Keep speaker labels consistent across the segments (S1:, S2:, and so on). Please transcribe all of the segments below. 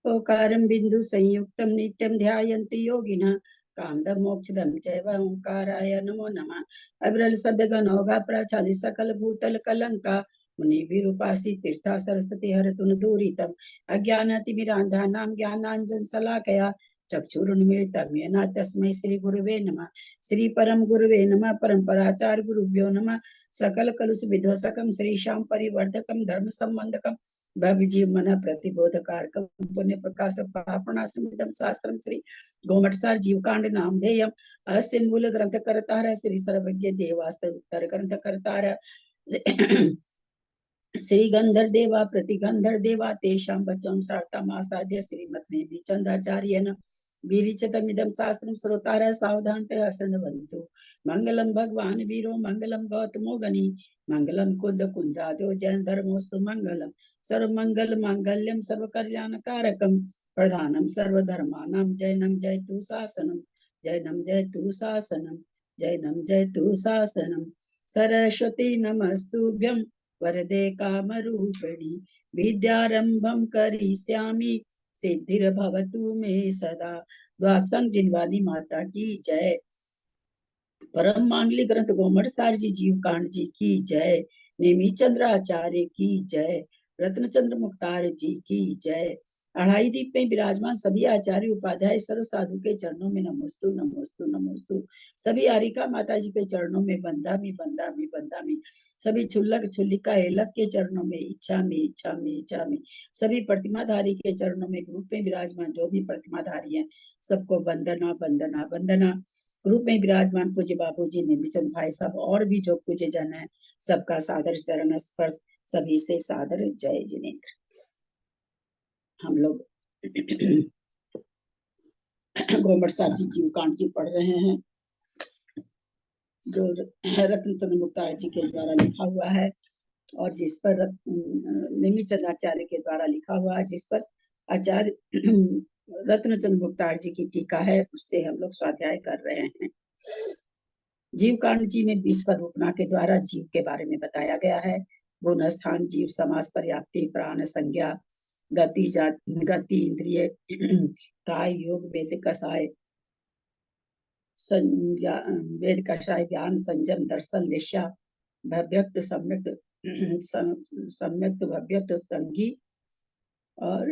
S1: ओकारं बिंदु संयुक्तं नित्यं ध्यायन्ति योगिनः कामदं मोक्षदं चैव ओंकाराय नमो नमः। अविरल सद्गणो गाप्राचालि सकल भूतल कलंका मुनिभिरुपासि तीर्था सरस्वती हरतु दूरितम् अज्ञानतिमिरान्धानां ज्ञानाञ्जन शलाकया चक्षुरुन्मीलितं येन तस्मै श्री गुरुवे नमः। श्री परम गुरुवे नमः। परम्पराचार्य गुरुभ्यो नमः। सकल कलुष विध्वंसकं श्रीशां परिवर्धकं धर्म संबंधकं भव्य जीवन प्रतिबोधकारकं पुण्य प्रकाश पापणासमिदं शास्त्रं श्री गोमटसार जीवकांड नामधेयम् अस्य मूल ग्रंथ करतार श्री सर्वज्ञ देवास्त्र उत्तर ग्रंथ करतार श्री गंधर देवा प्रतिगंधर देवा तेषां वचनं सार्थमासाद्य श्रीमद् चंद्राचार्येण विरिचितमिदं शास्त्रं श्रोतारः सावधानतया शृण्वन्तु। मंगलम भगवान वीरो मंगलम गौतमो गणि मंगलम कुंद कुंजादो जैन धर्मोस्तु मंगलम सर्वमंगल मांगल्यम सर्वकल्याणकारकम प्रधानम सर्वधर्मानां जैनम जयतु शासनम जैनम जयतु शासनम जैनम जयतु शासनम। सरस्वती नमस्तुभ्यं वरदे कामरूपिणी विद्यारंभं करिष्यामि सिद्धिर्भवतु मे सदा। द्वादशंग जिनवानी माता की जय। परम मांगलिक ग्रंथ गोमटसार जी जीव कांड जी की जय। नेमी चंद्राचार्य की जय। रत्नचंद्र मुक्तार जी की जय। अढ़ाई दीप में विराजमान सभी आचार्य उपाध्याय सर्व साधु के चरणों में नमोस्तु नमोस्तु नमोस्तु। सभी आरिका माता जी के चरणों में वंदामि वंदामि वंदामि। सभी छुल्लक छुल्लिका एलक के चरणों में इच्छा में इच्छा में इच्छा में। सभी प्रतिमाधारी के चरणों में ग्रुप में विराजमान जो भी प्रतिमाधारी हैं सबको वंदना वंदना वंदना। ग्रुप में विराजमान पूज्य बाबू जी नेमीचंद भाई साहब और भी जो पूज्य जन है सबका सादर चरण स्पर्श सभी से सादर जय जिनेन्द्र। हम लोग गोमटसार जी जीव कांड जी पढ़ रहे हैं जो रत्नचंद्र मुक्तार जी के द्वारा लिखा हुआ है और जिस पर नेमीचंद आचार्य के द्वारा लिखा हुआ है, जिस पर आचार्य रत्नचंद्र मुक्तार जी की टीका है, उससे हम लोग स्वाध्याय कर रहे हैं। जीव कांड जी में 20 रूपना के द्वारा जीव के बारे में बताया गया है। गुण स्थान जीव समास पर्याप्ति प्राण संज्ञा गति इंद्रिय काय योग वेद कषाय संज्ञा वेद कषाय ज्ञान संयम दर्शन निशा भव्यक्त सम्यक्त भव्यक्त संगी और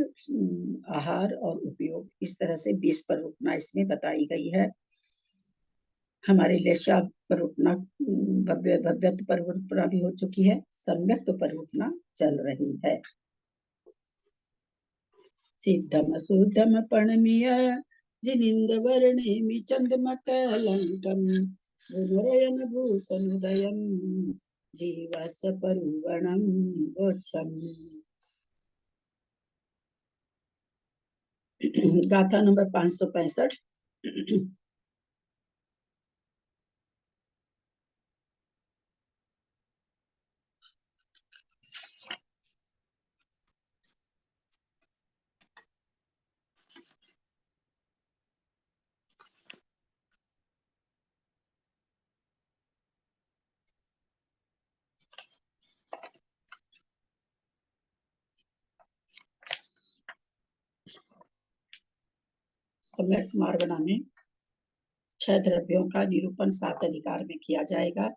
S1: आहार और उपयोग। इस तरह से 20 पर रूपना इसमें बताई गई है। हमारी लेशा पर रूपना भव्यत्व पर रूपना भी हो चुकी है, सम्यक्त पर रूपना चल रही है। सिद्धम सुद्धम पणमीय जिनिंद वर्णेमि चंद्रमकलंकम गुणरयन भूषणोदयम जीवस परुवणम गोचम। गाथा नंबर 565। सम्यक मार्गना में 6 द्रव्यों का निरूपण 7 अधिकार में किया जाएगा।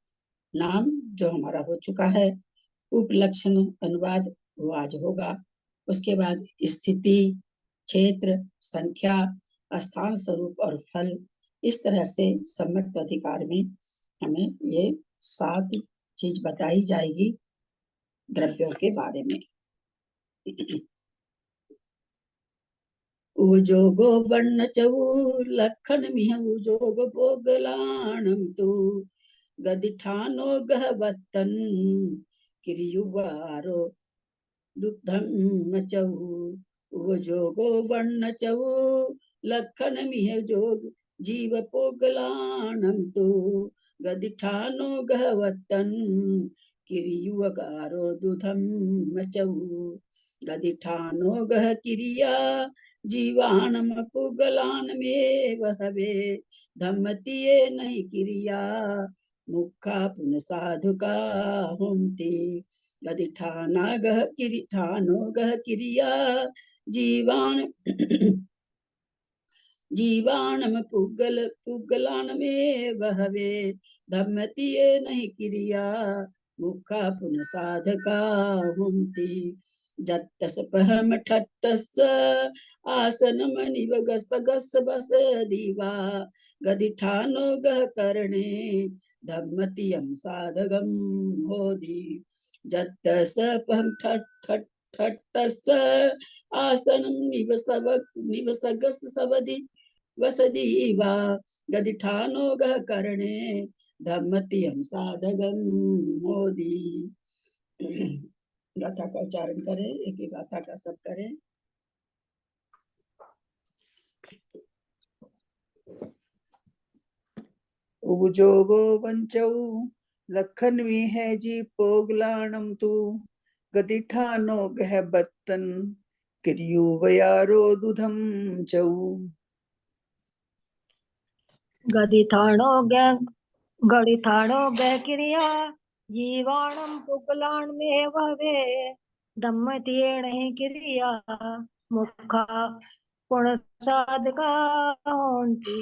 S1: नाम जो हमारा हो चुका है, उपलक्षण अनुवाद वो आज होगा। उसके बाद स्थिति, क्षेत्र, संख्या, स्थान, स्वरूप और फल। इस तरह से सम्यक अधिकार में हमें ये 7 चीज बताई जाएगी द्रव्यों के बारे में। उजोगो वर्ण चऊ लखन मिह उजोग भोगलाणम तू गदिठानो गहवतन किरियुवारो दुग्धम चऊ। उजोगो वर्ण चऊ लखन मिह जोग जीव पोगलाणम तू गदिठानो गहवतन किरियुवगारो दुधम चऊ। गदिठानो गह किरिया जीवाणम पुगलान में वहवे धम्मतिये नहीं क्रिया मुखा पुन साधुका हुंति यदि ठानो गह किरिया जीवान जीवाणम पुगलान में बहवे धम्मति ये नहीं क्रिया मुखा पुन साधका हुंति जत्तस पहम ठट्टस आसनम निवगस गस बस दीवा गदिठानो गह करणे धम्मतियम साधगम होदि जत्तस पहम ठट्टस आसनम निवसगस सबदि वसदीवा गदिठानो गह करणे धम्मतियम साधगम मोदी। गाथा का उच्चारण करें, एक ही गाथा का सब करें।
S2: उबजोगो पंचौ लखन भी है जी पोगलाणम तू गदिठानो गह बत्तन किरियु वयारो दुधम चौ
S3: गदिठाणो गह क्रिया जीवाणम पुगलाण में भवे धम्मतियेण क्रिया मुखा पुण साधका होन्ति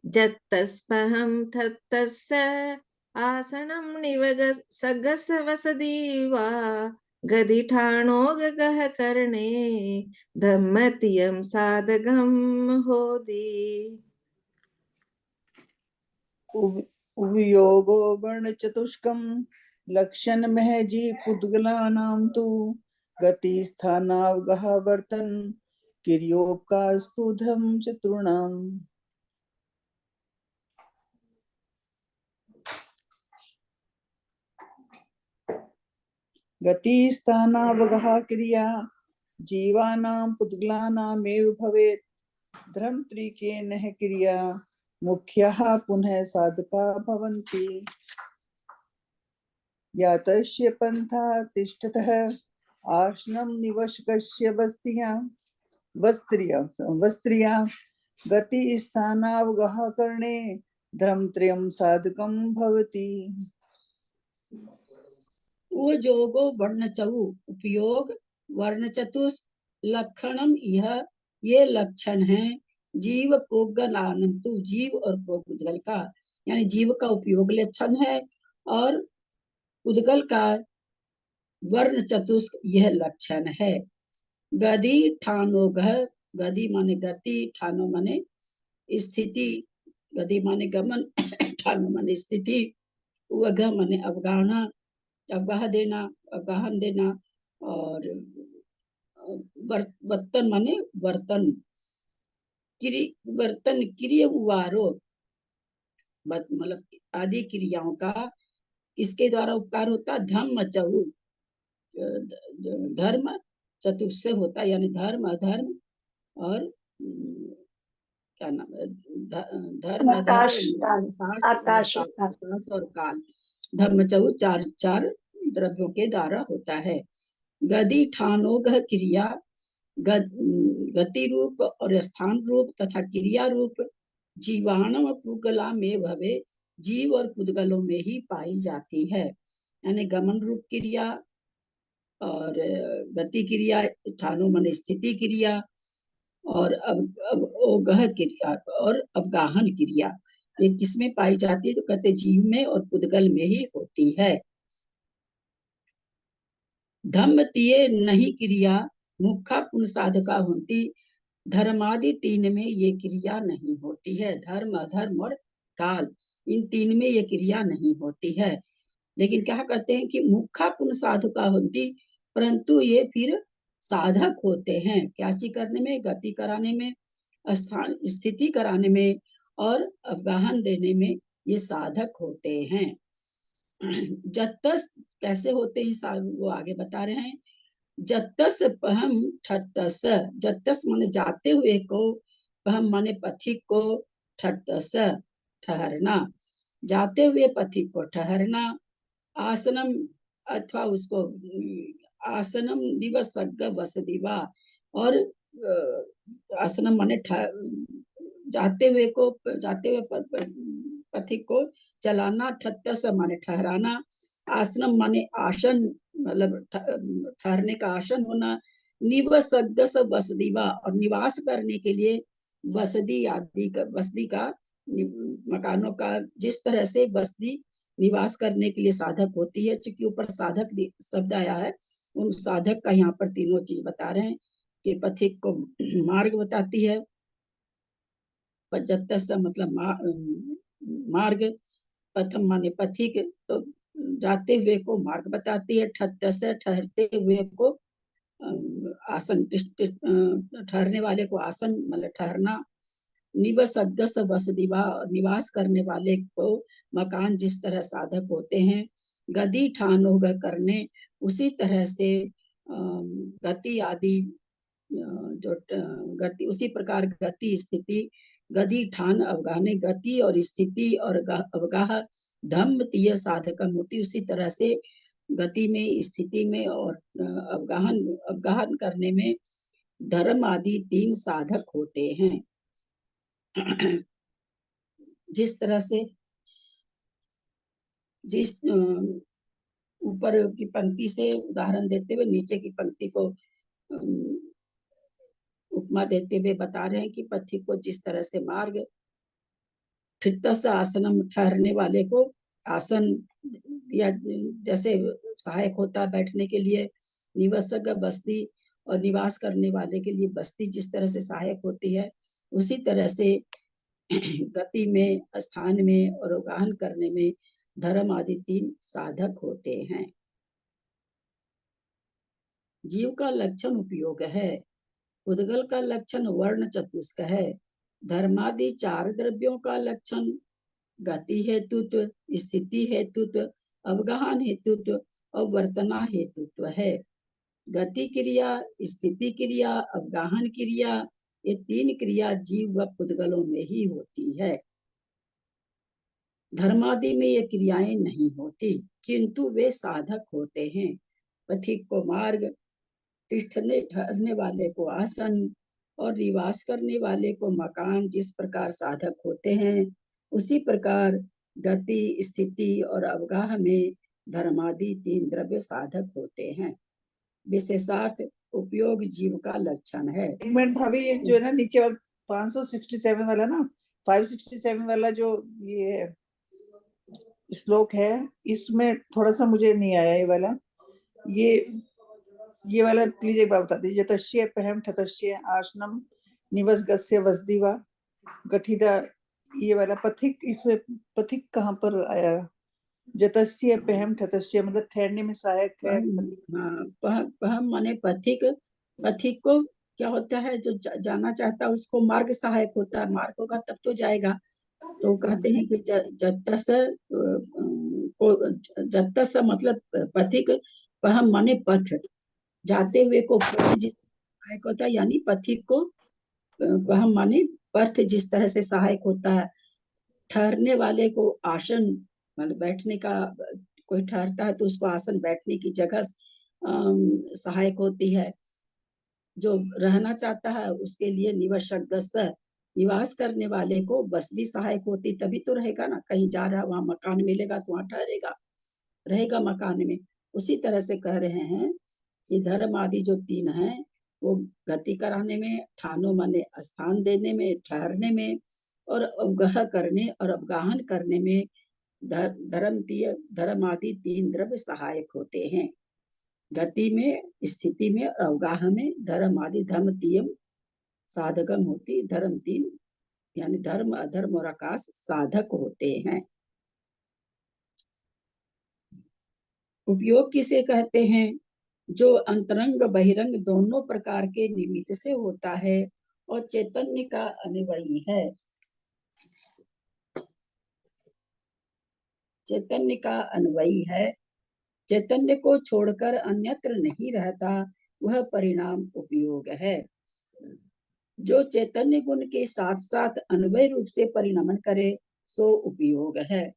S4: जत्तस्पहं थत्तस्य आसनं निवसगस वसदीवा गदिठाणो गह करणे धम्मतियम साधगम होदि
S2: उवियोगो वर्ण चतुष्कम लक्षण महजी पुद्गलानाम तु गति स्थानावगह वर्तन किरियोपकारस्तु धर्म चतुर्णाम गति स्थानावगह क्रिया जीवानां पुद्गलानामेव भवेत् धर्मत्रिकेन क्रिया मुख्यः पुनः साधका भवन्ति यातस्य पंथा तिष्ठतः आसनं निवशकस्य वस्त्रिया गति स्थानावगह करणे धर्मत्रयं साधकं भवति।
S1: जोगो वर्ण चहु उपयोग वर्ण चतुष लक्षणम यह ये लक्षण है जीव पोगलानंतु जीव और पुद्गल का यानी जीव का उपयोग लक्षण है और उद्गल का वर्ण चतुष्क यह लक्षण है। गदि ठानो गह गदि माने गति ठानो माने स्थिति गदि माने गमन ठानो माने स्थिति वगह माने अवगाहना अवगाहन देना और वर्तन माने वर्तन क्रिय उवारो मतलब आदि क्रियाओं का इसके द्वारा उपकार होता। धम्म चहु धर्म चतुष्य होता यानी धर्म अधर्म और क्या नाम है धर्म
S3: आकाश
S1: और काल धर्म चहु चार द्रव्यों के द्वारा होता है। गदि ठानोगह क्रिया गति रूप और स्थान रूप तथा क्रिया रूप जीवाणु पुद्गला में भवे जीव और पुद्गलों में ही पाई जाती है यानी गमन रूप क्रिया और गति क्रिया ठानो मन स्थिति क्रिया और अवगह क्रिया और अवगाहन क्रिया ये किसमें पाई जाती है तो कहते जीव में और पुद्गल में ही होती है। धम्मतिये नहीं क्रिया मुखा पुन साधका होती धर्मादि तीन में ये क्रिया नहीं होती है। धर्म अधर्म और काल इन तीन में ये क्रिया नहीं होती है लेकिन क्या कहते हैं कि मुखा पुन साधका होती परंतु ये फिर साधक होते हैं क्या चीज करने में गति कराने में स्थान स्थिति कराने में और अवगाहन देने में ये साधक होते हैं। जत्तस कैसे होते हैं वो आगे बता रहे हैं। जत्तस पहम ठट्टस जत्तस माने जाते हुए को पहम माने पथिक को ठट्टस ठहरना जाते हुए पथिक को ठहरना आसनम अथवा उसको आसनम दिवसग्ग वसदिवा और आसनम माने जाते हुए पथिक को चलाना, ठत्तस माने ठहराना, आसनम माने आसन मतलब ठहरने का आसन होना, निवसगस वसदीवा और निवास करने के लिए वसदी आदि का, वसदी का मकानों का जिस तरह से बस्ती निवास करने के लिए साधक होती है, चूंकि ऊपर साधक शब्द आया है, उन साधक का यहाँ पर तीनों चीज बता रहे हैं कि पथिक को मार्ग बताती है, पजत्तस मतलब मार्ग, पथम माने पथिक तो जाते हुए को मार्ग बताती है, ठत्तस ठहरते हुए को आसन, ठहरने वाले को आसन मतलब ठहरना, निवसगस वसदिवा निवास करने वाले को मकान जिस तरह साधक होते हैं, गति ठान होगा करने उसी तरह से गति आदि जो गति उसी प्रकार गति स्थिति, गति ठान अवगाहने, गति और स्थिति और अवगाह धम्म तीय साधकम होती, उसी तरह से गति में, स्थिति में और अवगाहन करने में धर्म आदि तीन साधक होते हैं। जिस तरह से जिस ऊपर की पंक्ति से उदाहरण देते हुए नीचे की पंक्ति को उपमा देते हुए बता रहे हैं कि पथिक को जिस तरह से मार्ग, ठित्तस आसनम ठहरने वाले को आसन या जैसे सहायक होता है बैठने के लिए, निवसक बस्ती और निवास करने वाले के लिए बस्ती जिस तरह से सहायक होती है, उसी तरह से गति में, स्थान में और अवगाहन करने में धर्म आदि तीन साधक होते हैं। जीव का लक्षण उपयोग है। उद्गल का लक्षण वर्ण चतुष्क है। धर्मादि चार द्रव्यों का लक्षण गति हेतुत्व, स्थिति हेतुत्व, अवगाहन हेतुत्व और वर्तना हेतुत्व है। गति क्रिया, स्थिति क्रिया, अवगाहन क्रिया, ये तीन क्रिया जीव व पुद्गलों में ही होती है। धर्मादि में ये क्रियाएं नहीं होती, किंतु वे साधक होते हैं। पथिक को मार्ग, तिष्ठने ठहरने वाले को आसन और निवास करने वाले को मकान जिस प्रकार साधक होते हैं, उसी प्रकार गति, स्थिति और अवगाह में धर्मादि तीन द्रव्य साधक होते हैं। विशेषार्थ उपयोग जीव का लक्षण है।
S2: एक मिनट भाभी, ये जो है ना नीचे वाला 567 वाला ना, 567 वाला जो ये श्लोक है, इसमें थोड़ा सा मुझे नहीं आया ये वाला, ये वाला प्लीज एक बार बता दीजिए। जतस्य पहम ठतस्य आसनम निवसगस्य वसदिवा गठिदा, ये वाला पथिक, इसमें पथिक कहाँ पर आया? जतस्य पहम ठतस्य मतलब ठहरने में सहायक है।
S1: पहम माने पथिक, पथिक को क्या होता है, जो जाना चाहता है उसको मार्ग सहायक होता है, मार्ग होगा तब तो जाएगा। तो कहते हैं कि जत्तस मतलब पथिक, पहम माने पथ, जाते हुए को पथ जिस सहायक होता है, यानी पथिक को पहम माने पथ जिस तरह से सहायक होता है। ठहरने वाले को आसन मतलब बैठने का, कोई ठहरता है तो उसको आसन बैठने की जगह सहायक होती है। जो रहना चाहता है उसके लिए निवसगस, निवास करने वाले को बस्ती सहायक होती, तभी तो रहेगा ना, कहीं जा रहा है वहां मकान मिलेगा तो वहां ठहरेगा, रहेगा मकान में। उसी तरह से कह रहे हैं कि धर्म आदि जो तीन हैं वो गति कराने में, ठानो माने स्थान देने में, ठहरने में और अवगाह करने और अवगाहन करने में धर्म आदि तीन द्रव्य सहायक होते हैं। गति में, स्थिति में, अवगाह में धर्म आदि धर्म तीन साधकम होती, धर्म तीन यानी धर्म, अधर्म और आकाश साधक होते हैं। उपयोग किसे कहते हैं? जो अंतरंग बहिरंग दोनों प्रकार के निमित्त से होता है और चैतन्य का अनुवयी है। चैतन्य का अनुवयी है, चैतन्य को छोड़कर अन्यत्र नहीं रहता, वह परिणाम उपयोग है। जो चैतन्य गुण के साथ साथ अन्वय रूप से परिणमन करे सो उपयोग है।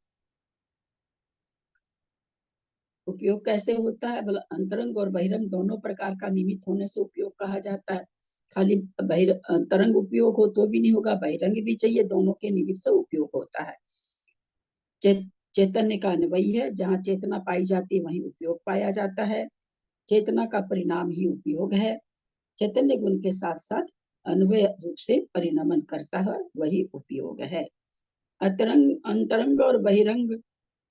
S1: उपयोग कैसे होता है? अंतरंग और बहिरंग दोनों प्रकार का निमित्त होने से उपयोग कहा जाता है। खाली तरंग उपयोग हो तो भी नहीं होगा, बहिरंग भी चाहिए, दोनों के निमित्त से उपयोग होता है। चैतन्य का अन्वयी है, जहाँ चेतना पाई जाती है वहीं उपयोग पाया जाता है। चेतना का परिणाम ही उपयोग है। चैतन्य गुण के साथ साथ अन्वय रूप से परिणमन करता है, वही उपयोग है। अंतरंग और बहिरंग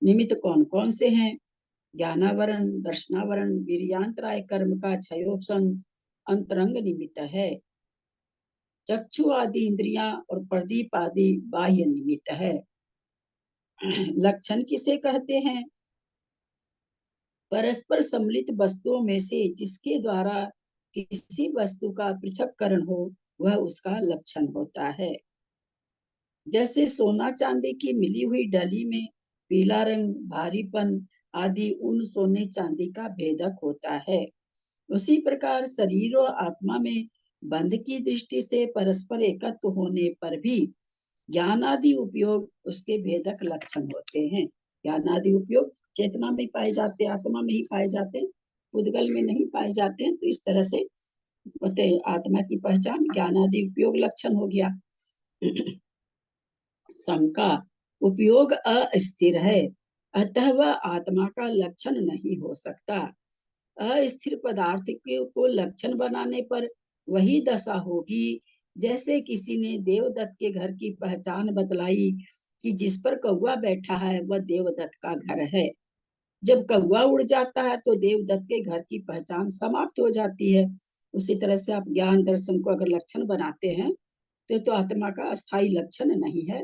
S1: निमित्त कौन कौन से हैं? ज्ञानावरण, दर्शनावरण, वीर्यांतराय कर्म का क्षयोपसन अंतरंग निमित्त है। चक्षु आदि इंद्रियां और प्रदीप आदि बाह्य निमित्त है। लक्षण किसे कहते हैं? परस्पर सम्मिलित वस्तुओं में से जिसके द्वारा किसी वस्तु का पृथक्करण हो वह उसका लक्षण होता है। जैसे सोना चांदी की मिली हुई डली में पीला रंग, भारीपन आदि उन सोने चांदी का भेदक होता है, उसी प्रकार शरीर और आत्मा में बंध की दृष्टि से परस्पर एकत्व होने पर भी ज्ञान आदि उपयोग उसके भेदक लक्षण होते हैं। ज्ञान आदि उपयोग चेतना में पाए जाते हैं, आत्मा में ही पाए जाते हैं, उद्गल में नहीं पाए जाते हैं। तो इस तरह से होते आत्मा की पहचान ज्ञान आदि उपयोग लक्षण हो गया। सम का उपयोग अस्थिर है, अतः वह आत्मा का लक्षण नहीं हो सकता। अस्थिर पदार्थ को लक्षण बनाने पर वही दशा होगी जैसे किसी ने देवदत्त के घर की पहचान बतलाई कि जिस पर कौवा बैठा है वह देवदत्त का घर है। जब कौवा उड़ जाता है तो देवदत्त के घर की पहचान समाप्त हो जाती है। उसी तरह से आप ज्ञान दर्शन को अगर लक्षण बनाते हैं तो आत्मा का अस्थायी लक्षण नहीं है।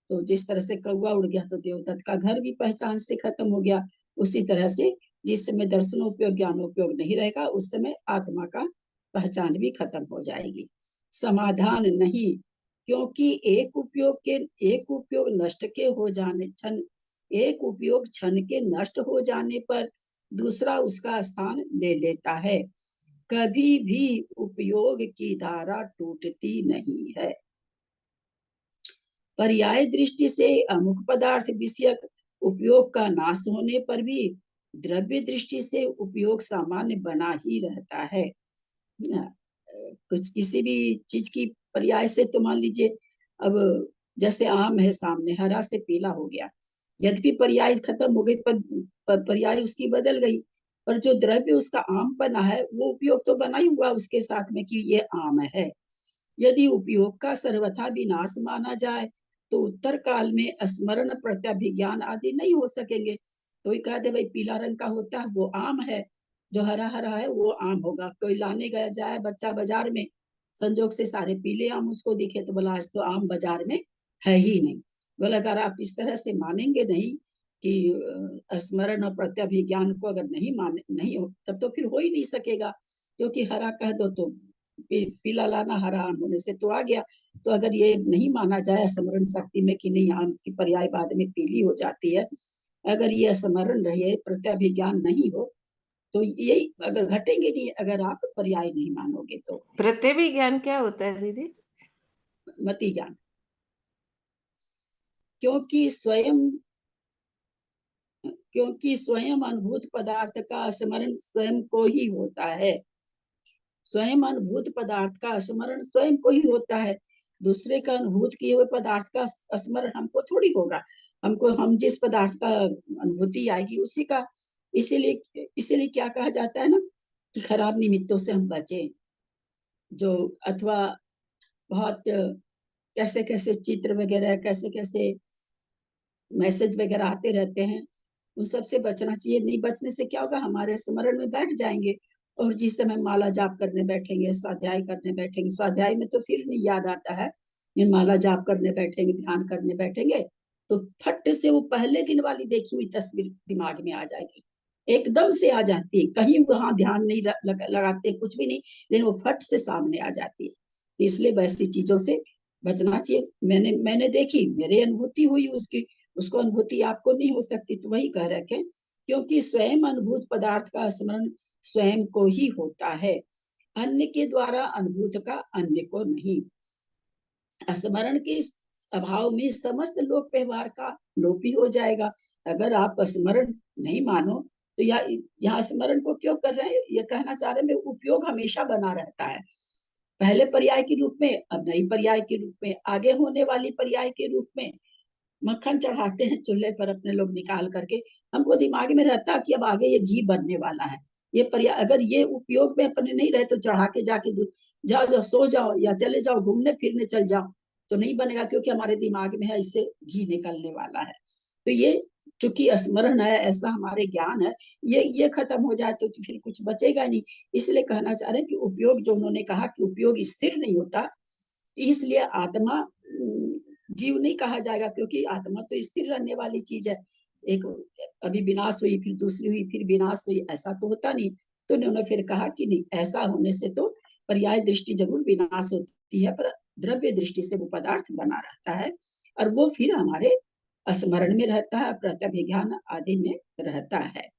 S1: तो जिस तरह से कौवा उड़ गया तो देवदत्त का घर भी पहचान से खत्म हो गया। उसी तरह से जिस समय दर्शनोपयोग ज्ञानोपयोग नहीं रहेगा उस समय आत्मा का पहचान भी खत्म हो जाएगी। समाधान नहीं, क्योंकि एक उपयोग नष्ट के हो जाने क्षण एक उपयोग क्षण के नष्ट हो जाने पर दूसरा उसका स्थान ले लेता है। कभी भी उपयोग की धारा टूटती नहीं है। पर्याय दृष्टि से अमुक पदार्थ विषयक उपयोग का नाश होने पर भी द्रव्य दृष्टि से उपयोग सामान्य बना ही रहता है। कुछ किसी भी चीज की पर्याय से तो मान लीजिए अब जैसे आम है सामने, हरा से पीला हो गया, यद्यपि पर्याय खत्म हो गई पर पर्याय उसकी बदल गई, पर जो द्रव्य उसका आम बना है वो उपयोग तो बना ही हुआ उसके साथ में कि ये आम है। यदि उपयोग का सर्वथा विनाश माना जाए तो उत्तर काल में स्मरण प्रत्यभिज्ञान आदि नहीं हो सकेंगे। कोई कह दे भाई पीला रंग का होता है वो आम है, जो हरा हरा है वो आम होगा। कोई लाने गया जाए बच्चा बाजार में, संजोग से सारे पीले आम उसको दिखे तो बोला आज तो आम बाजार में है ही नहीं। बोला अगर आप इस तरह से मानेंगे नहीं कि स्मरण और प्रत्यभिज्ञान को अगर नहीं हो तब तो फिर हो ही नहीं सकेगा, क्योंकि हरा कह दो तो पीला लाना हरा आम होने से तो आ गया। तो अगर ये नहीं माना जाए स्मरण शक्ति में कि नहीं आम की पर्याय बाद में पीली हो जाती है, अगर ये स्मरण रहे प्रत्यभिज्ञान नहीं हो तो यही अगर घटेंगे नहीं, अगर आप पर्याय नहीं मानोगे तो।
S4: प्रत्यभिज्ञान क्या होता है दीदी?
S1: मति ज्ञान, क्योंकि स्वयं अनुभूत पदार्थ का स्मरण स्वयं को ही होता है। स्वयं अनुभूत पदार्थ का स्मरण स्वयं को ही होता है। दूसरे का अनुभूत किए हुए पदार्थ का स्मरण हमको थोड़ी होगा। हम जिस पदार्थ का अनुभूति आएगी उसी का। इसीलिए क्या कहा जाता है ना कि खराब निमित्तों से हम बचें। जो अथवा बहुत कैसे कैसे चित्र वगैरह, कैसे कैसे मैसेज वगैरह आते रहते हैं, उन सब से बचना चाहिए। नहीं बचने से क्या होगा, हमारे स्मरण में बैठ जाएंगे और जिस समय माला जाप करने बैठेंगे, स्वाध्याय करने बैठेंगे, स्वाध्याय में तो फिर नहीं याद आता है, माला जाप करने बैठेंगे, ध्यान करने बैठेंगे तो फट से वो पहले दिन वाली देखी हुई तस्वीर दिमाग में आ जाएगी, एकदम से आ जाती है। कहीं वहां ध्यान नहीं लगाते, कुछ भी नहीं, लेकिन वो फट से सामने आ जाती है। इसलिए वैसी चीजों से बचना चाहिए। मैंने देखी, मेरे अनुभूति हुई उसकी, उसको अनुभूति आपको नहीं हो सकती। तो वही कह रखे क्योंकि स्वयं अनुभूत पदार्थ का स्मरण स्वयं को ही होता है, अन्य के द्वारा अनुभूत का अन्य को नहीं। स्मरण के अभाव में समस्त लोक व्यवहार का लोप ही हो जाएगा। अगर आप स्मरण नहीं मानो तो यहाँ स्मरण को क्यों कर रहे हैं, ये कहना चाह रहे हैं उपयोग हमेशा बना रहता है। पहले पर्याय के रूप में, अब नई पर्याय के रूप में, आगे होने वाली पर्याय के रूप में। मक्खन चढ़ाते हैं चूल्हे पर अपने लोग निकाल करके, हमको दिमाग में रहता कि अब आगे ये घी बनने वाला है, ये पर्याय अगर ये उपयोग में अपने नहीं रहे तो चढ़ा के जाके जाओ जाओ सो जाओ या चले जाओ घूमने फिरने चल जाओ तो नहीं बनेगा, क्योंकि हमारे दिमाग में है इससे घी निकलने वाला है। तो ये चूंकि स्मरण है, ऐसा हमारे ज्ञान है, ये खत्म हो जाए तो फिर कुछ बचेगा नहीं। इसलिए कहना चाह रहे हैं कि उपयोग, जो उन्होंने कहा कि उपयोग स्थिर नहीं होता, इसलिए आत्मा जीव नहीं कहा जाएगा, क्योंकि आत्मा तो स्थिर रहने वाली चीज है। एक अभी विनाश हुई फिर दूसरी हुई फिर विनाश हुई, ऐसा तो होता नहीं। तो उन्होंने फिर कहा कि नहीं, ऐसा होने से तो पर्याय दृष्टि जरूर विनाश होती है, पर द्रव्य दृष्टि से वो पदार्थ बना रहता है और वो फिर हमारे स्मरण में रहता है, प्रत्यभिज्ञान आदि में रहता है।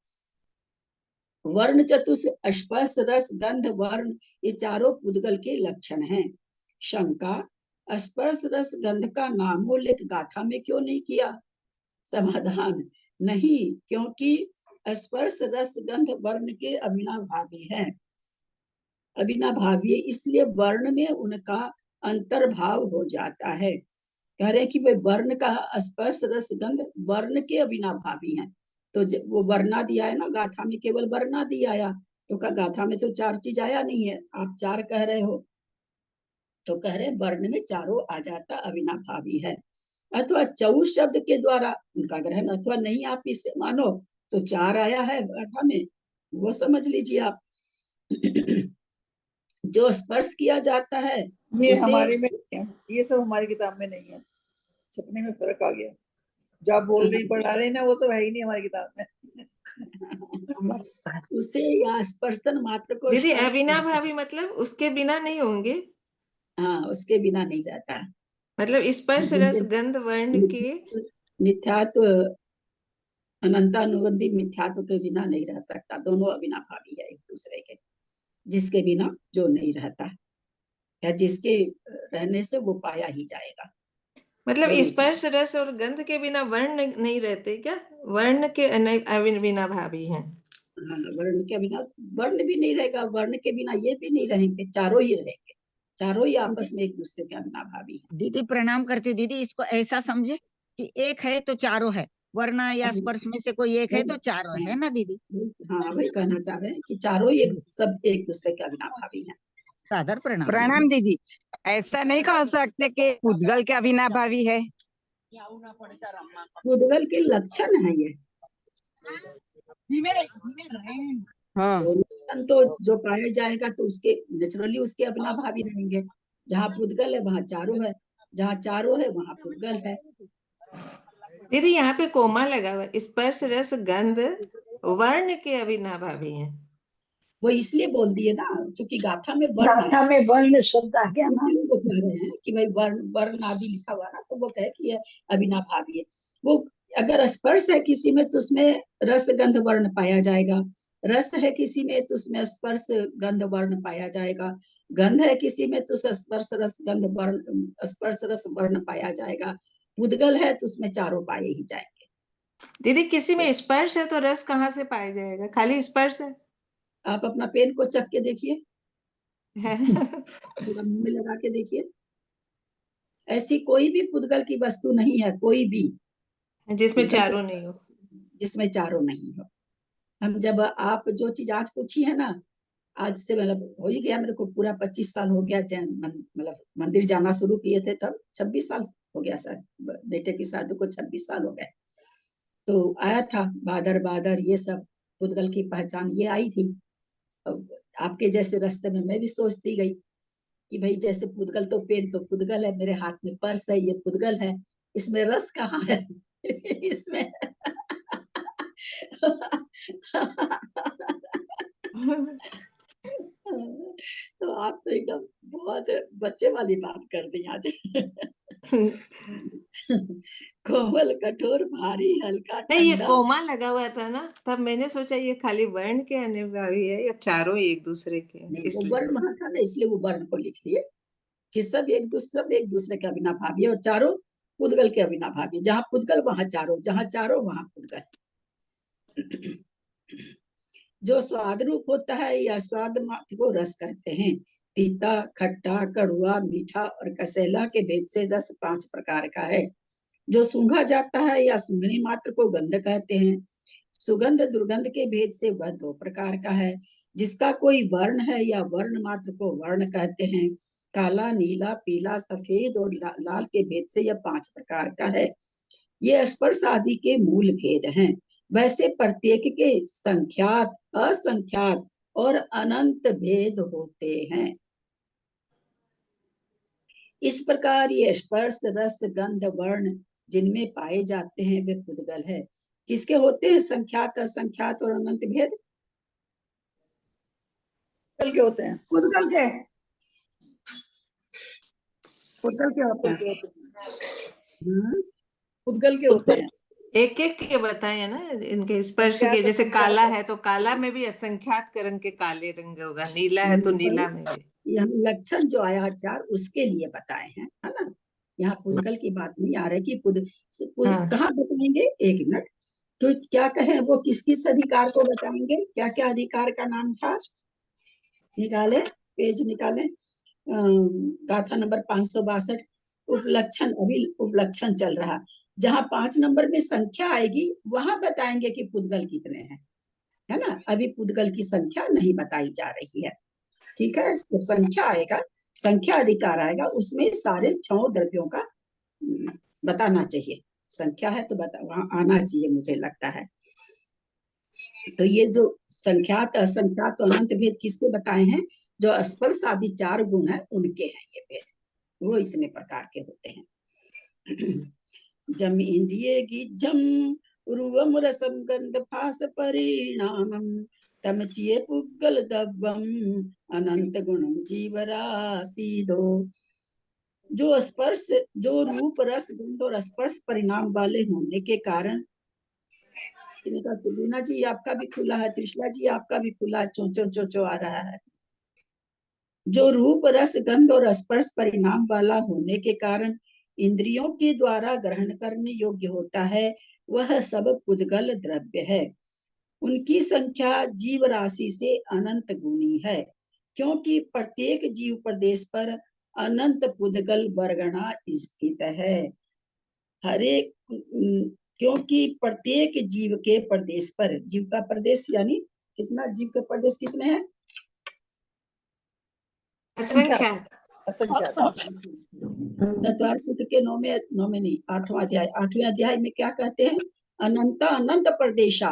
S1: वर्ण चतुष स्पर्श रस गंध वर्ण, ये चारों पुद्गल के लक्षण हैं। शंका, स्पर्श रस गंध का नामोल्लेख गाथा में क्यों नहीं किया? समाधान, नहीं, क्योंकि स्पर्श रस गंध वर्ण के अविनाभावी है, अविनाभावी है, इसलिए वर्ण में उनका अंतर्भाव हो जाता है। कह रहे हैं कि वे वर्ण का स्पर्श रस गंध वर्ण के अविनाभावी हैं। तो वो वर्णा दिया है ना, गाथा में केवल वर्णा दिया आया, तो का गाथा में तो चार चीज आया नहीं है, आप चार कह रहे हो, तो कह रहे वर्ण में चारों आ जाता अविनाभावी है। अथवा चौ शब्द के द्वारा उनका ग्रहण, अथवा नहीं आप इससे मानो तो चार आया है गाथा में, वो समझ लीजिए आप। जो स्पर्श किया जाता है
S2: ये
S1: उसे,
S2: हमारे में नहीं है, ये सब हमारी किताब में नहीं है, छपने में फर्क आ गया। जो आप बोल रही पढ़ा रहे हैं ना, वो सब है ही नहीं हमारी किताब में।
S1: उसे या स्पर्शन मात्र को
S4: दीदी
S1: स्पर्श,
S4: अविनाभावी मतलब उसके बिना नहीं होंगे,
S1: हाँ उसके बिना नहीं रहता है।
S4: मतलब स्पर्श रस गंध वर्ण के
S1: मिथ्यात्व, अनंतानुबंधी मिथ्यात्व के बिना नहीं रह सकता, दोनों अविनाभावी है एक दूसरे के, जिसके बिना जो नहीं रहता है या जिसके रहने से वो पाया ही जाएगा।
S4: मतलब
S1: दोनों
S4: स्पर्श रस और गंध के बिना वर्ण नहीं रहते क्या? वर्ण के अविनाभावी हैं।
S1: हाँ, वर्ण के बिना वर्ण भी नहीं रहेगा, वर्ण के बिना ये भी नहीं रहेंगे, चारों ही रहेंगे, चारों ही आपस में एक दूसरे के अविनाभावी है।
S5: दीदी प्रणाम करती हूँ। दीदी इसको ऐसा समझे कि एक है तो चारों है, वरना या स्पर्श में से कोई एक है तो चारों है ना दीदी?
S1: हाँ वही कहना चाह रहे हैं कि चारों एक सब एक दूसरे के अविनाभावी हैं।
S5: सादर प्रणाम।
S6: प्रणाम दीदी, ऐसा नहीं कह सकते कि पुद्गल के अविनाभावी है।
S1: पुद्गल के लक्षण है ये,
S6: हाँ,
S1: लक्षण तो जो पाया जाएगा तो उसके नेचुरली उसके अविनाभावी रहेंगे। जहाँ पुद्गल है वहाँ चारों है, जहाँ चारों है वहाँ पुद्गल है।
S4: दीदी यहाँ पे कोमा लगा हुआ है, स्पर्श रस गंध वर्ण के अविनाभावी हैं।
S1: वो इसलिए बोल दिए ना, क्योंकि गाथा में वर्ण
S3: गाथा में वर्ण शब्द आ गया ना,
S1: इसलिए वो कह रहे हैं कि भाई वर्ण वर्ण आदि लिखा हुआ ना, तो वो कहे कि ये अविनाभावी है। वो अगर स्पर्श है किसी में तो उसमें रस गंध वर्ण पाया जाएगा, रस है किसी में तो उसमें स्पर्श गंध वर्ण पाया जाएगा, गंध है किसी में तो स्पर्श रस गंध वर्ण स्पर्श रस वर्ण पाया जाएगा, पुद्गल है तो उसमें चारों पाए ही जाएंगे।
S4: दीदी किसी में स्पर्श है तो रस कहाँ से पाया जाएगा? खाली स्पर्श है।
S1: आप अपना पेन को चख के देखिए, मुंह में लगा के देखिए, ऐसी कोई भी पुद्गल की वस्तु नहीं है, कोई भी
S4: जिसमें
S1: पुद्गल
S4: चारों नहीं हो।
S1: जिसमें चारों नहीं हो। हम जब आप जो चीज आज पूछी है ना, आज से मतलब हो ही गया, मेरे को पूरा 25 साल हो गया, मतलब मंदिर जाना शुरू किए थे तब 26 साल हो गया सर, बेटे की शादी को 26 साल हो गए। तो आया था बादर बादर, ये सब पुद्गल की पहचान ये आई थी। अब आपके जैसे रास्ते में मैं भी सोचती गई कि भाई जैसे पुद्गल तो पेन तो पुद्गल है, मेरे हाथ में पर्स है ये पुद्गल है, इसमें रस कहाँ है? इसमें तो आप तो एकदम बहुत बच्चे वाली बात कर दी आज। कोमल कठोर भारी हल्का
S4: नहीं, ये
S1: ठंडा,
S4: कोमा लगा हुआ था ना, तब मैंने सोचा ये खाली वर्ण के अनिवार्य है या चारों ही एक दूसरे के हैं,
S1: नहीं वो
S4: इसलिए।
S1: वर्ण वहां था ना, इसलिए वो वर्ण को लिख दिए कि सब एक दूसरे के अविनाभावी है, और चारों पुद्गल के अविनाभावी, जहाँ पुद्गल वहाँ चारों, जहाँ चारों वहाँ पुद्गल। जो स्वाद रूप होता है या स्वाद मात्र को रस कहते हैं, तीता, खट्टा, कड़वा, मीठा और कसैला के भेद से रस 5 प्रकार का है। जो सूंघा जाता है या सूंघने मात्र को गंध कहते हैं। सुगंध दुर्गंध के भेद से वह 2 प्रकार का है। जिसका कोई वर्ण है या वर्ण मात्र को वर्ण कहते हैं। काला, नीला, पीला, सफेद और लाल के भेद से यह 5 प्रकार का है। ये स्पर्श आदि के मूल भेद हैं। वैसे प्रत्येक के संख्यात, असंख्यात और अनंत भेद होते हैं। इस प्रकार ये स्पर्श, रस, गंध, वर्ण जिनमें पाए जाते हैं वे पुद्गल है। किसके होते हैं संख्यात, असंख्यात और अनंत भेद?
S2: पुद्गल के होते हैं।
S1: पुद्गल के पुद्गल के होते हैं।
S2: पुद्गल के होते हैं।
S4: एक एक के बताए ना इनके स्पर्श के। जैसे काला है तो काला में भी असंख्यात रंग के काले रंग होगा, नीला है तो नीला में भी।
S1: यहाँ लक्षण जो आया 4 उसके लिए बताए हैं, है ना। यहाँ पुद्गल की बात नहीं आ रही कि कहाँ बताएंगे, 1 मिनट। तो क्या कहें, वो किस किस अधिकार को बताएंगे, क्या क्या अधिकार का नाम था? निकाले, पेज निकाले, गाथा नंबर 562, उपलक्षण। अभी उपलक्षण चल रहा। जहाँ 5 नंबर में संख्या आएगी वहां बताएंगे कि पुद्गल कितने हैं, है ना। अभी पुद्गल की संख्या नहीं बताई जा रही है, ठीक है। जब संख्या आएगा, संख्या अधिकार आएगा, उसमें सारे 6 द्रव्यों का बताना चाहिए। संख्या है तो वहां आना चाहिए, मुझे लगता है। तो ये जो संख्यात, असंख्यात, अनंत भेद किसको बताए हैं? जो स्पर्श आदि 4 गुण है उनके हैं ये भेद, वो इतने प्रकार के होते हैं। जम इंद्रिये गिज्जम उर्वम रसम गंध फास परिणामम तम चिये पुद्गल दब्बम अनंत गुणम जीवराशि दो। जो स्पर्श, जो रूप, रस, गंध और स्पर्श परिणाम वाले होने के कारण, लीना जी आपका भी खुला है, त्रिशला जी आपका भी खुला है, चो आ रहा है। जो रूप, रस, गंध और स्पर्श परिणाम वाला होने के कारण इंद्रियों के द्वारा ग्रहण करने योग्य होता है, वह सब पुद्गल द्रव्य है। उनकी संख्या जीव राशि से अनंत गुनी है, क्योंकि प्रत्येक जीव प्रदेश पर अनंत पुद्गल वर्गणा स्थित है। हरेक, क्योंकि प्रत्येक जीव के प्रदेश पर, जीव का प्रदेश यानी कितना, जीव के प्रदेश कितने हैं?
S4: असंख्यात।
S1: चतुर्थ सूत्र के 9 में नहीं, 8वां अध्याय, 8वें अध्याय में क्या कहते हैं? अनंत अनंत प्रदेशा।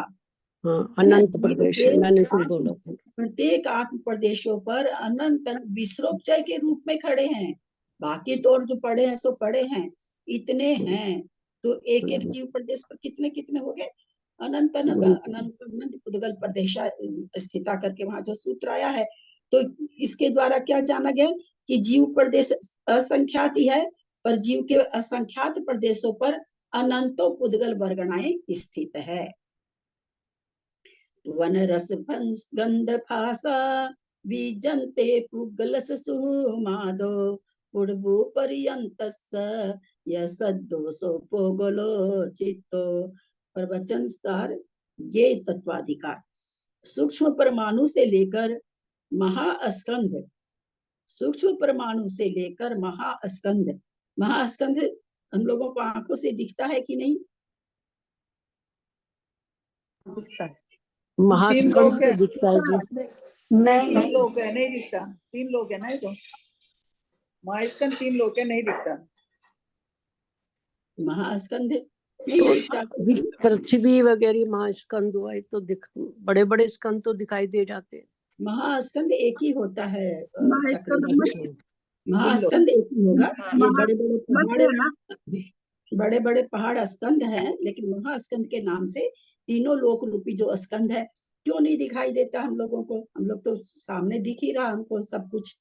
S3: अनंत प्रदेश, मैंने फिर बोला था।
S1: प्रत्येक आत्म प्रदेशों पर अनंत विश्रोपचय के रूप में खड़े हैं। बाकी तो और जो पड़े हैं सो पड़े हैं, इतने हैं। तो एक एक जीव प्रदेश पर कितने कितने हो गए? अनंत अनंत अनंत अनंत पुद्गल प्रदेशा स्थिता करके वहां जो सूत्र आया है। तो इसके द्वारा क्या जाना गया कि जीव प्रदेश असंख्यात ही है, पर जीव के असंख्यात प्रदेशों पर अनंतो पुद्गल वर्गणाएं स्थित है। वन रस गंध फासा विजंते पुद्गलस सुमादो पुर्वो पर्यंतस्स यसदोषो पुगलो चित्तो। प्रवचन सार, ये तत्वाधिकार सूक्ष्म परमाणु से लेकर महास्कंध, सूक्ष्म परमाणु से लेकर महास्कंध। महास्कंध हम लोगों को आंखों से दिखता है कि नहीं?
S3: महास्कंध तो दिखता है जी।
S2: नहीं, 3 लोग है, नहीं दिखता। 3 लोग है ना, ये तो महास्कंध 3 लोग है, नहीं दिखता।
S1: महास्कंध नहीं दिखता।
S3: पृथ्वी वगैरह महास्कंद हुआ है तो बड़े बड़े स्कंद तो दिखाई दे जाते हैं।
S1: महास्कंद एक ही होता है, महास्कंद एक ही होगा। ये बड़े बड़े पहाड़, बड़े बड़े पहाड़ स्कंद हैं, लेकिन महास्कंद के नाम से तीनों लोक रूपी जो स्कंद है, क्यों नहीं दिखाई देता हम लोगों को? हम लोग तो सामने दिख ही रहा हमको सब कुछ।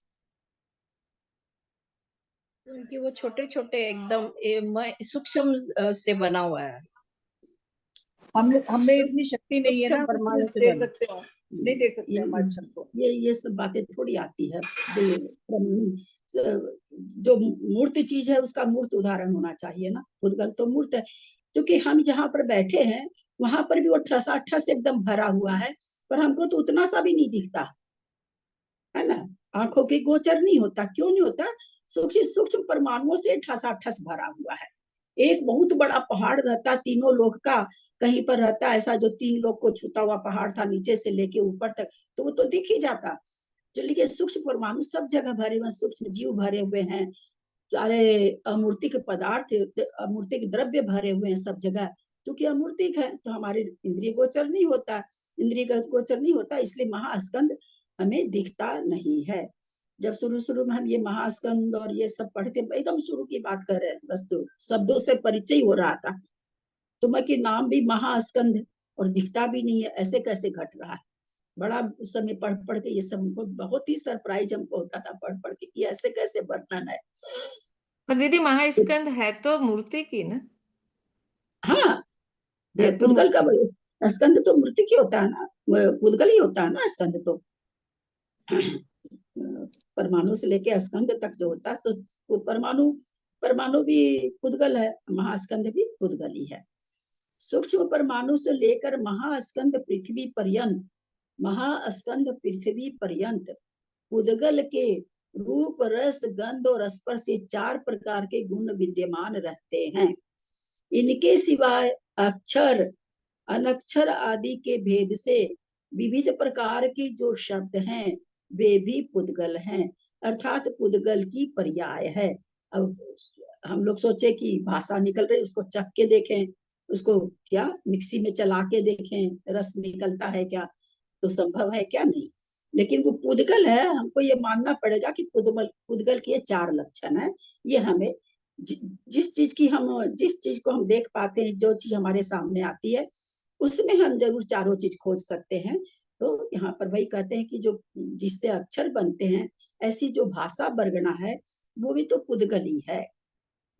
S7: क्योंकि वो छोटे छोटे एकदम सूक्ष्म से बना हुआ है।
S2: हमें इतनी शक्ति नहीं है ना, परमाणु से देख सकते हो, नहीं देख सकते हम महास्कंद को।
S1: ये सब बातें थोड़ी आती है। जो मूर्त चीज है उसका मूर्त उदाहरण होना चाहिए ना। पुद्गल तो मूर्त है, क्योंकि हम जहाँ पर बैठे हैं वहां पर भी वो ठसाठस एकदम भरा हुआ है, पर हमको तो उतना सा भी नहीं दिखता है ना। आंखों के गोचर नहीं होता। क्यों नहीं होता? सूक्ष्म सूक्ष्म परमाणुओं से ठसाठस भरा हुआ है। एक बहुत बड़ा पहाड़ रहता तीनों लोक का, कहीं पर रहता ऐसा जो 3 लोक को छूता हुआ पहाड़ था, नीचे से लेके ऊपर तक, तो वो तो दिख ही जाता। चलिए सूक्ष्म परमाणु सब जगह भरे हुए, सूक्ष्म जीव भरे हुए हैं, सारे अमूर्तिक पदार्थ, अमूर्तिक द्रव्य भरे हुए हैं सब जगह। क्योंकि अमूर्तिक है तो हमारे इंद्रिय गोचर नहीं होता, इंद्रिय गोचर नहीं होता, इसलिए महास्कंद हमें दिखता नहीं है। जब शुरू शुरू में हम ये महास्कंद और ये सब पढ़ते, एकदम शुरू की बात कर रहे हैं, बस तो शब्दों से परिचय हो रहा था, तो मैं कि नाम भी महास्कंद और दिखता भी नहीं है, ऐसे कैसे घट रहा है। बड़ा उस समय पढ़ पढ़ के ये सब हमको बहुत ही सरप्राइज हमको होता था, पढ़ पढ़ के, कि ऐसे कैसे वर्णन है।
S4: पर दीदी महास्कंद है तो मूर्ति की ना?
S1: हाँ, ये
S4: है तो
S1: पुद्गल का
S4: मूर्ति।
S1: स्कंद तो मूर्ति की होता है ना, पुद्गल ही होता है ना स्कंद तो। परमाणु से लेके स्कंद तक जो होता है, तो परमाणु परमाणु भी पुद्गल है, महास्कंद भी पुद्गल ही है। सूक्ष्म परमाणु से लेकर महास्कंद पृथ्वी पर्यंत, महास्कंद पृथ्वी पर्यंत पुद्गल के रूप, रस, गंध और स्पर्श से 4 प्रकार के गुण विद्यमान रहते हैं। इनके सिवाय अक्षर, अनक्षर आदि के भेद से विविध प्रकार के जो शब्द हैं वे भी पुद्गल हैं, अर्थात पुद्गल की पर्याय है। अब हम लोग सोचे कि भाषा निकल रही, उसको चख के देखें, उसको क्या मिक्सी में चला के देखें, रस निकलता है क्या, तो संभव है क्या? नहीं। लेकिन वो पुद्गल है, हमको ये मानना पड़ेगा कि पुद्गल के ये 4 लक्षण है। ये हमें जिस चीज को हम देख पाते हैं, जो चीज हमारे सामने आती है, उसमें हम जरूर चारों चीज खोज सकते हैं। तो यहाँ पर वही कहते हैं कि जो जिससे अक्षर बनते हैं, ऐसी जो भाषा बरगना है, वो भी तो पुद्गल ही है।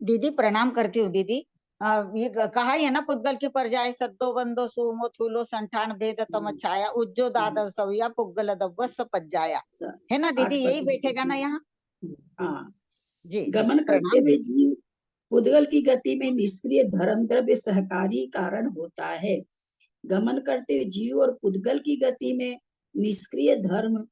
S5: दीदी प्रणाम करती हूँ दीदी। ये कहा है ना, पुद्गल की पर्याय सद्दो बंदो सुमो थूलो संठान भेद तम छाया उज्जो दादव सविया पुग्गल दव्वस पज्जाया, है ना दीदी? यही बैठेगा ना यहाँ?
S1: हाँ।
S5: जी
S1: गमन करते
S5: प्रणाम
S1: हुए
S5: दीदी।
S1: जीव पुद्गल की गति में निष्क्रिय धर्म द्रव्य सहकारी कारण होता है। गमन करते हुए जीव और पुद्गल की गति में निष्क्रिय धर्म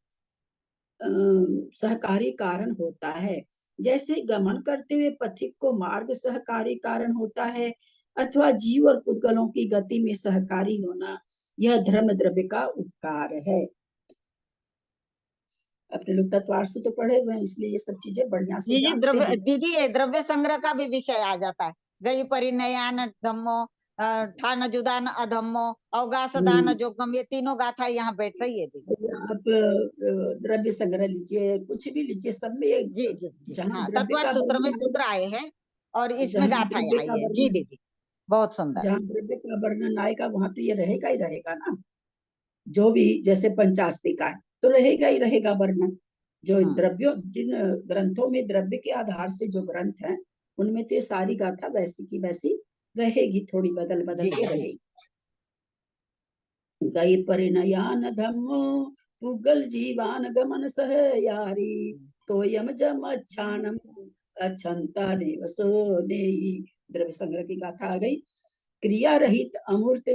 S1: सहकारी कारण होता है। जैसे गमन करते हुए पथिक को मार्ग सहकारी कारण होता है, अथवा जीव और पुद्गलों की गति में सहकारी होना, यह धर्म द्रव्य का उपकार है। अपने लोग तत्वार्थ तो पढ़े हुए हैं, इसलिए ये सब चीजें बढ़िया से
S5: जी
S1: जानते हैं।
S5: दीदी, ये द्रव्य संग्रह का भी विषय आ जाता है। गई परिणयान धम्मो, ठान जुदान अधम्मो, अवगास दान जोगम, ये तीनों गाथा यहाँ बैठ रही है दीदी।
S1: आप द्रव्य संग्रह लीजिए, कुछ भी लीजिए, सब में
S5: जी जी जी
S1: जहाँ
S5: हाँ,
S1: द्रव्य
S5: तत्वार्थ
S1: का
S5: सूत्र में
S1: वर्णन
S5: सूत्र
S1: आएगा,
S5: आए हैं और इसमें
S1: जहाँ
S5: गाथाएं
S1: द्रव्य
S5: आई
S1: का
S5: है। जी
S1: वर्णन
S5: दीदी बहुत सुंदर।
S1: जहाँ द्रव्य का वर्णन आएगा, वहां तो ये रहेगा ही रहेगा ना। जो भी जैसे पंचास्तिका है तो रहेगा ही रहेगा वर्णन। जो द्रव्यों, जिन ग्रंथों में द्रव्य के आधार से जो ग्रंथ हैं, उनमें तो ये सारी गाथा वैसी की वैसी रहेगी, थोड़ी बदल बदल के रहेगी। गई परिणयान धम्मो पुगल जीवान गमन सह यारी, तो यम जम अच्छानम अच्छंता ने वसो ने। द्रव्य संग्रह की गाथा आ गई। क्रिया रहित अमूर्त,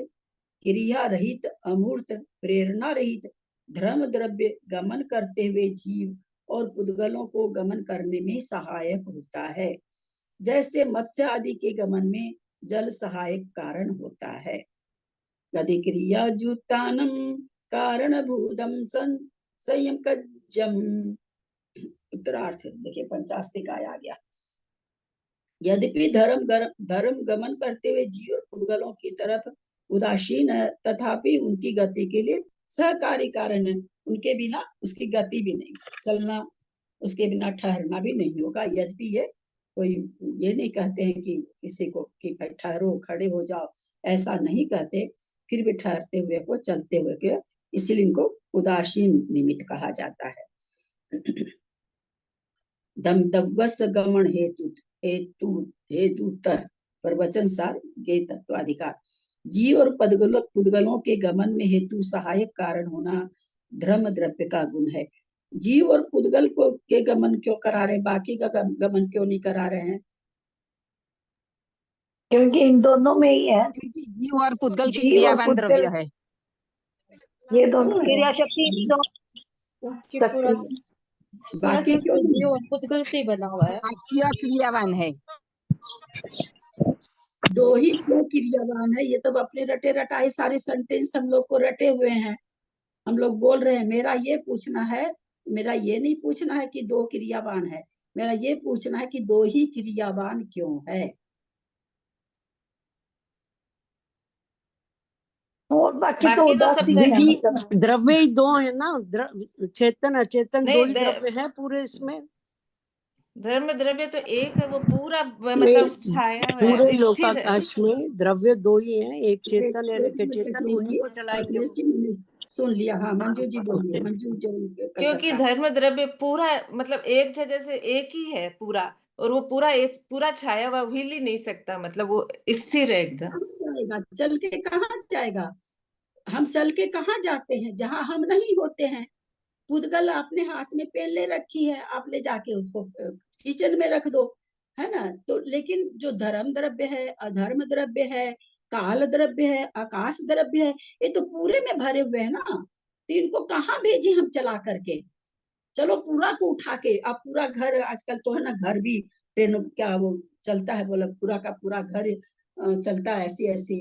S1: क्रिया रहित अमूर्त, प्रेरणा रहित धर्म द्रव्य गमन करते हुए जीव और पुद्गलों को गमन करने में सहायक होता है। जैसे मत्स्य आदि के गमन में जल सहायक कारण होता है। गति क्रिया जुतानम कारण भूतम संयम कज्जम। उत्तरार्थ देखिए, पंचास्तिक आ गया। यद्यपि धर्म गमन करते हुए जीव और पुद्गलों की तरफ उदासीन है, तथापि उनकी गति के लिए सहकारी कारण है। उनके बिना उसकी गति भी नहीं, चलना, उसके बिना ठहरना भी नहीं होगा। यद्यपि ये कोई ये नहीं कहते हैं कि किसी को कि भाई ठहरो, खड़े हो जाओ, ऐसा नहीं कहते, फिर भी ठहरते हुए को, चलते हुए के, इसीलिए इनको उदासीन निमित्त कहा जाता है। दमदवस गमन हेतु हेतु हेतु प्रवचन सार गे तत्वाधिकार। जीव और पुद्गलों के गमन में हेतु सहायक कारण होना धर्म द्रव्य का गुण है। जीव और पुद्गल को के गमन क्यों करा रहे, बाकी का गमन क्यों नहीं करा रहे हैं?
S8: क्योंकि इन दोनों में ही है,
S5: क्योंकि जीव और पुद्गल की
S8: जीव और
S5: क्रियावान
S8: पुद्गल,
S5: द्रव्य है।
S8: ये दोनों है।
S6: क्रिया शक्ति
S7: कि पूरा
S1: बाकी क्यों नहीं?
S7: जीवन पुद्गल से ही बना हुआ है।
S6: क्या क्रियावान है?
S1: दो ही क्यों क्रियावान है? ये तो अपने रटे रटाए सारे सेंटेंस हम लोग को रटे हुए हैं, हम लोग बोल रहे हैं। मेरा ये पूछना है, मेरा ये नहीं पूछना है कि दो क्रियावान है, मेरा ये पूछना है कि दो ही क्रियावान क्यों है।
S8: और बाकी तो
S4: बाकी तो सब
S8: उदासीन है,
S3: दीदी
S8: मतलब
S3: द्रव्य ही दो है ना, चेतन अचेतन दो
S4: नहीं,
S3: ही द्रव्य है पूरे इसमें।
S4: धर्म द्रव्य तो एक है, वो पूरा
S3: नहीं,
S4: मतलब छाया हुआ
S3: पूरे
S4: है, स्थिर है।
S3: लोकाकाश में द्रव्य दो ही हैं, एक
S1: एक
S3: चेतन और एक
S1: मिनट
S3: अचेतन,
S1: प्लीज
S3: उन्हीं
S1: की
S3: को चलाएंगे
S1: प्लीज
S3: वो।
S1: जी, मैंने सुन लिया। हाँ मंजू जी बोलिए, मंजू जो
S4: क्योंकि
S1: कलकत्ता।
S4: धर्म द्रव्य पूरा मतलब एक जगह से एक ही है पूरा, और वो पूरा एक पूरा छाया हुआ, हिल ही नहीं सकता, मतलब वो स्थिर है एकदम।
S1: कहाँ जाएगा? चल के कहाँ जाएगा? हम चल के कहाँ जाते हैं जहाँ हम नहीं होते हैं? पुद्गल आपने हाथ में पेन ले रखी है, आप ले जाके उसको किचन में रख दो, है ना? तो लेकिन जो धर्म द्रव्य है, अधर्म द्रव्य है, काल द्रव्य है, आकाश द्रव्य है, ये तो पूरे में भरे हुए हैं ना। तो इनको कहाँ भेजे हम चला करके? चलो पूरा को उठा के, अब पूरा घर आजकल तो है ना, घर भी ट्रेन क्या वो चलता है, बोला पूरा का पूरा घर चलता है, ऐसी ऐसी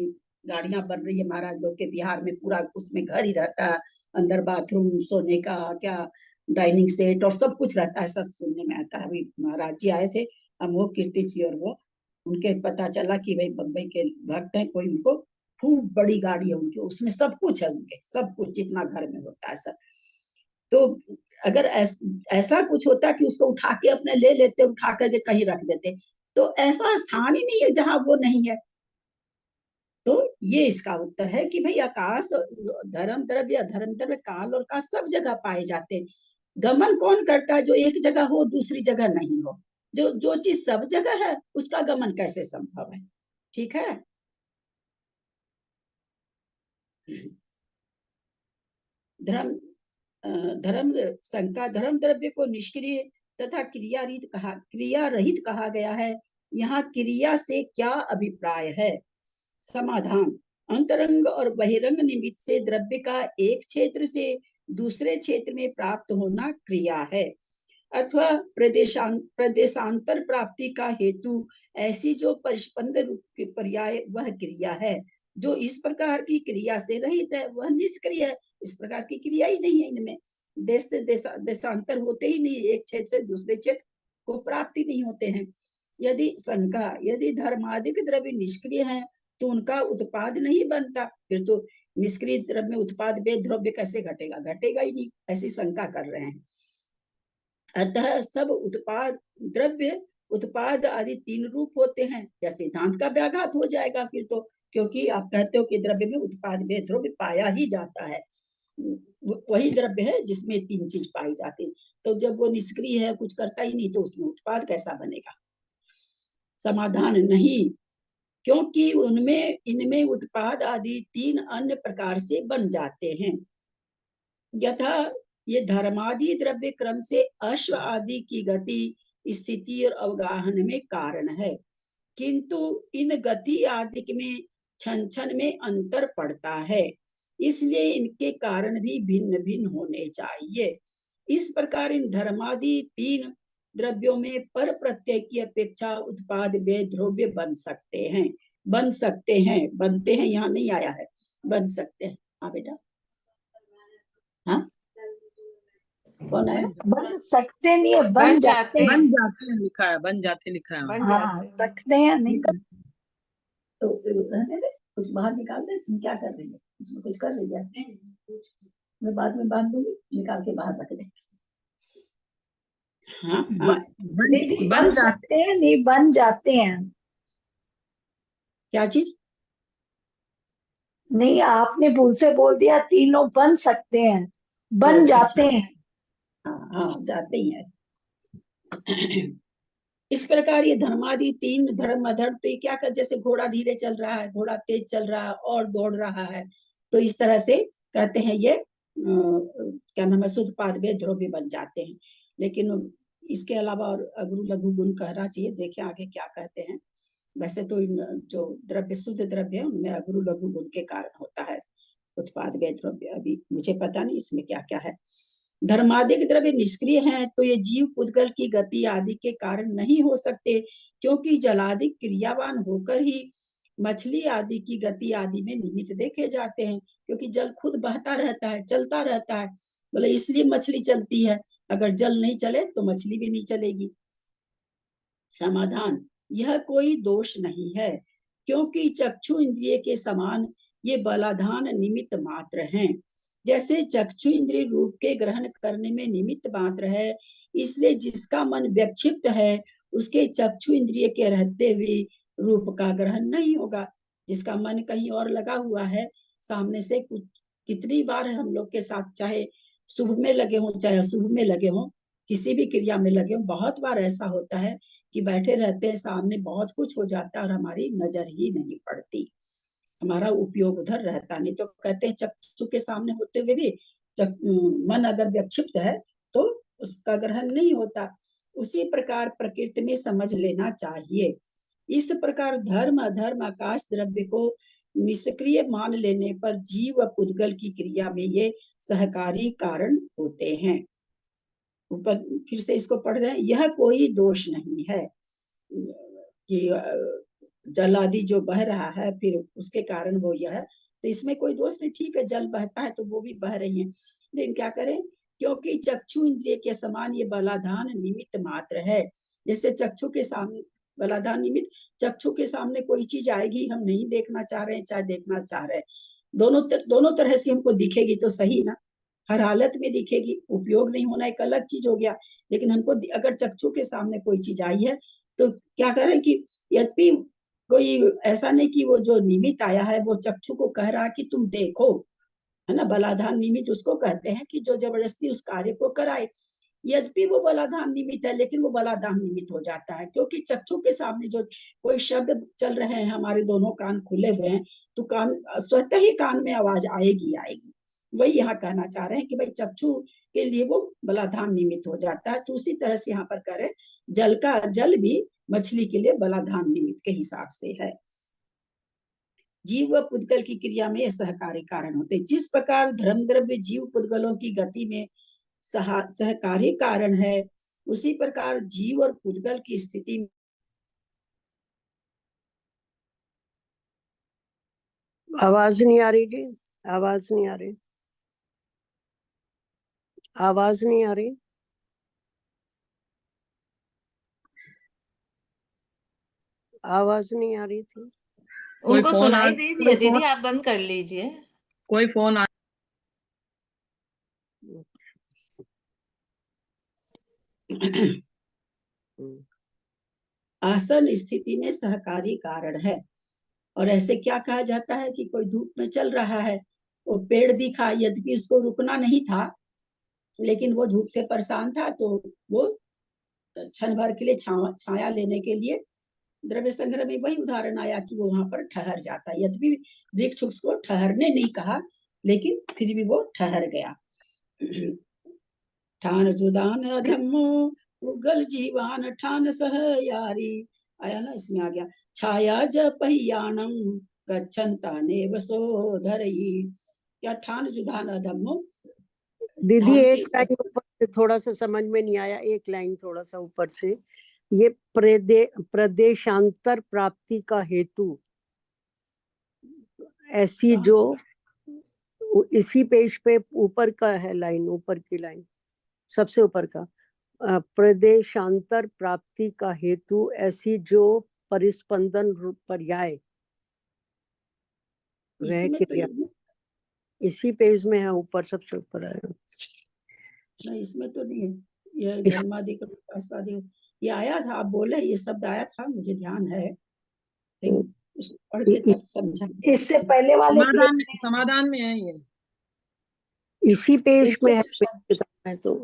S1: गाड़ियां बन रही है महाराज लोग के बिहार में, पूरा उसमें घर ही रहता है, अंदर बाथरूम, सोने का क्या, डाइनिंग सेट और सब कुछ रहता है, ऐसा सुनने में आता है। अभी महाराज जी आए थे, अमोक कीर्ति जी, और वो उनके पता चला कि भाई बम्बई के भक्त हैं कोई, उनको खूब बड़ी गाड़ी है उनकी, उसमें सब कुछ है, उनके सब कुछ जितना घर में होता है सब। तो अगर ऐसा कुछ होता कि उसको उठा के अपने ले लेते, उठा करके कहीं रख देते, तो ऐसा स्थान ही नहीं है जहां वो नहीं है। तो ये इसका उत्तर है कि भाई आकाश, धर्म द्रव्य, अधर्म द्रव्य, काल और काल सब जगह पाए जाते हैं। गमन कौन करता है? जो एक जगह हो दूसरी जगह नहीं हो। जो जो चीज सब जगह है उसका गमन कैसे संभव है? ठीक है। धर्म धर्म शंका, धर्म द्रव्य को निष्क्रिय तथा क्रिया रहित कहा गया है। यहाँ क्रिया से क्या अभिप्राय है? समाधान: अंतरंग और बहिरंग निमित्त से द्रव्य का एक क्षेत्र से दूसरे क्षेत्र में प्राप्त होना क्रिया है, अथवा प्रदेशांतर प्राप्ति का हेतु ऐसी जो परिस्पंद रूप के पर्याय, वह क्रिया है। जो इस प्रकार की क्रिया से रहित है वह निष्क्रिय है। इस प्रकार की क्रिया ही नहीं है इनमें, देश से देशांतर होते ही नहीं, एक क्षेत्र से दूसरे क्षेत्र को प्राप्ति नहीं होते हैं। यदि शंका, यदि धर्मादिक द्रव्य निष्क्रिय है तो उनका उत्पाद नहीं बनता, फिर तो निष्क्रिय द्रव्य में उत्पाद वेद द्रव्य कैसे घटेगा? घटेगा ही नहीं, ऐसी शंका कर रहे हैं। अतः सब उत्पाद द्रव्य, उत्पाद आदि तीन रूप होते हैं। या सिद्धांत का व्याघात हो जाएगा फिर तो, क्योंकि आप कहते हो कि द्रव्य में उत्पाद वेद द्रव्य पाया ही जाता है, वही द्रव्य है जिसमें तीन चीज पाई जाती है। तो जब वो निष्क्रिय है, कुछ करता ही नहीं, तो उसमें उत्पाद कैसा बनेगा? समाधान: नहीं, क्योंकि उनमें इनमें उत्पाद आदि तीन अन्य प्रकार से बन जाते हैं। यथा ये धर्मादि द्रव्य क्रम से अश्व आदि की गति, स्थिति और अवगाहन में कारण है, किंतु इन गति आदि में क्षण क्षण में अंतर पड़ता है, इसलिए इनके कारण भी भिन्न भिन्न होने चाहिए। इस प्रकार इन धर्मादि तीन द्रव्यों में पर प्रत्यय की अपेक्षा उत्पाद वे द्रव्य बन सकते हैं। बन सकते हैं, बनते हैं यहाँ नहीं आया है, बन सकते हैं। हाँ बेटा, हाँ कौन आया?
S8: बन सकते नहीं है,
S4: बन
S8: बन
S4: जाते
S8: जाते
S4: हैं।
S8: हैं।
S9: बन जाते हैं लिखा है, बन जाते लिखा है।
S4: बन
S8: हाँ,
S4: जाते हैं।
S8: सकते हैं नहीं कर।
S1: तो रहने दे, कुछ बाहर निकाल दे। तुम क्या कर रही है? इसमें कुछ कर रही है? मैं बाद में बांध दूंगी, निकाल के बाहर रख दे। हाँ हाँ,
S8: दीदी
S9: बन
S8: बन
S9: जाते
S8: सकते हैं नहीं, बन जाते हैं।
S1: क्या चीज?
S8: नहीं, आपने भूल से बोल दिया, तीनों बन सकते हैं, बन
S1: अच्छा,
S8: जाते हैं।
S1: हाँ हाँ, जाते ही है। इस प्रकार ये धर्मादि तीन, धर्म अधर्म, तो ये क्या कर, जैसे घोड़ा धीरे चल रहा है, घोड़ा तेज चल रहा है और दौड़ रहा है, तो इस तरह से कहते हैं ये क्या नाम है, शुद्धपाद वे ध्रुव बन जाते हैं। लेकिन इसके अलावा और अगुरु लघु गुण कहना चाहिए, देखें आगे क्या कहते हैं। वैसे तो इन जो द्रव्य शुद्ध द्रव्य है उनमें अगुरु लघु गुण के कारण होता है उत्पाद वे द्रव्य। अभी मुझे पता नहीं इसमें क्या क्या है। धर्मादिक द्रव्य निष्क्रिय हैं तो ये जीव पुद्गल की गति आदि के कारण नहीं हो सकते, क्योंकि जलादि क्रियावान होकर ही मछली आदि की गति आदि में निमित्त देखे जाते हैं, क्योंकि जल खुद बहता रहता है, चलता रहता है, बोले इसलिए मछली चलती है। अगर जल नहीं चले तो मछली भी नहीं चलेगी। समाधान, यह कोई दोष नहीं है, क्योंकि चक्षु इंद्रिय के समान ये बलाधान निमित्त मात्र हैं। जैसे चक्षु इंद्रिय रूप के ग्रहण करने में निमित्त मात्र है, इसलिए जिसका मन व्यक्षिप्त है उसके चक्षु इंद्रिय के रहते हुए रूप का ग्रहण नहीं होगा। जिसका मन कहीं और लगा हुआ है, सामने से कुछ कितनी बार हम लोग के साथ, चाहे शुभ में लगे हों चाहे अशुभ में लगे हों, किसी भी क्रिया में लगे हों, बहुत बार ऐसा होता है कि बैठे रहते हैं, सामने बहुत कुछ हो जाता है और हमारी नजर ही नहीं पड़ती, हमारा उपयोग उधर रहता नहीं। तो कहते हैं चक्षु के सामने होते हुए भी मन अगर विक्षिप्त है तो उसका ग्रहण नहीं होता। उसी प्रकार प्रकृति में समझ लेना चाहिए। इस प्रकार धर्म अधर्म आकाश द्रव्य को निष्क्रिय मान लेने पर जीव व पुद्गल की क्रिया में ये सहकारी कारण होते हैं। ऊपर फिर से इसको पढ़ रहे हैं, यह कोई दोष नहीं है कि जल आदि जो बह रहा है फिर उसके कारण वो यह, तो इसमें कोई दोष नहीं, ठीक है जल बहता है तो वो भी बह रही है, लेकिन क्या करें, क्योंकि चक्षु इंद्रिय के समान ये बलाधान निमित्त मात्र है। जैसे चक्षु के सामने बलाधान निमित्त, चक्षु के सामने कोई चीज आएगी, हम नहीं देखना चाह रहे हैं चाहे देखना चाह रहे हैं, दोनों तरह से हमको दिखेगी तो सही ना, हर हालत में दिखेगी, उपयोग नहीं होना एक अलग चीज हो गया, लेकिन हमको अगर चक्षु के सामने कोई चीज आई है तो क्या करें कि यद्यपि कोई ऐसा नहीं कि वो जो निमित्त आया है वो चक्षु को कह रहा है कि तुम देखो, है ना, बलाधान निमित्त उसको कहते हैं कि जो जबरदस्ती उस कार्य को कराए। यद्यपि वो बलाधान निमित्त है लेकिन वो बलाधान निमित्त हो जाता है, क्योंकि चक्षु के सामने जो कोई शब्द चल रहे हैं, हमारे दोनों कान खुले हुए हैं, तो कान स्वतः ही कान में आवाज आएगी आएगी, वही यहाँ कहना चाह रहे हैं कि भाई चक्षु के लिए वो बलाधान निमित्त हो जाता है। तो उसी तरह से यहाँ पर करें, जल भी मछली के लिए बलाधान निमित्त के हिसाब से है। जीव व पुद्गल की क्रिया में सहकारी कारण होते हैं। जिस प्रकार धर्म द्रव्य जीव पुद्गलों की गति में सहकारी कारण है, उसी प्रकार जीव और पुद्गल की स्थिति में
S3: आवाज नहीं आ रही जी, आवाज नहीं आ रही, आवाज नहीं आ रही, आवाज नहीं आ रही थी।
S4: उनको
S9: फोन
S4: सुनाई
S9: आ-
S4: दे दिया दीदी, आप बंद कर लीजिए।
S9: कोई फोन आ
S1: आसन स्थिति में सहकारी कारण है। और ऐसे क्या कहा जाता है कि कोई धूप में चल रहा है, वो पेड़ दिखा, यद्यपि उसको रुकना नहीं था लेकिन वो धूप से परेशान था, तो वो क्षण भर के लिए छाया लेने के लिए द्रव्य संग्रह में वही उदाहरण आया कि वो वहां पर ठहर जाता है। यद्यपि वृक्ष उसको ठहरने नहीं कहा लेकिन फिर भी वो ठहर गया। ठान जुदान अधम्मो उगल जीवान ठान सह यारी, आया ना, इसमें आ गया छाया जपहियाणम गच्छन्ता नेव सोधरई, क्या ठान जुदान अधम्मो।
S3: दीदी एक लाइन ऊपर से थोड़ा सा समझ में नहीं आया, एक लाइन थोड़ा सा ऊपर से, ये प्रदेशांतर प्राप्ति का हेतु, ऐसी जो इसी पेज पे ऊपर का है लाइन, ऊपर की लाइन सबसे ऊपर का, प्रदेशांतर प्राप्ति का हेतु ऐसी जो परिस्पंदन पर्याय वह क्रिया, इसी पेज में है, ऊपर सबसे ऊपर है।
S1: नहीं इसमें तो नहीं है, ये धर्मादिक ये आया था, आप बोले ये शब्द आया था, मुझे ध्यान है, लेकिन उसको पढ़ के तब समझा।
S8: इससे पहले वाले
S9: समाधान में है ये,
S3: इसी पेज में है। तो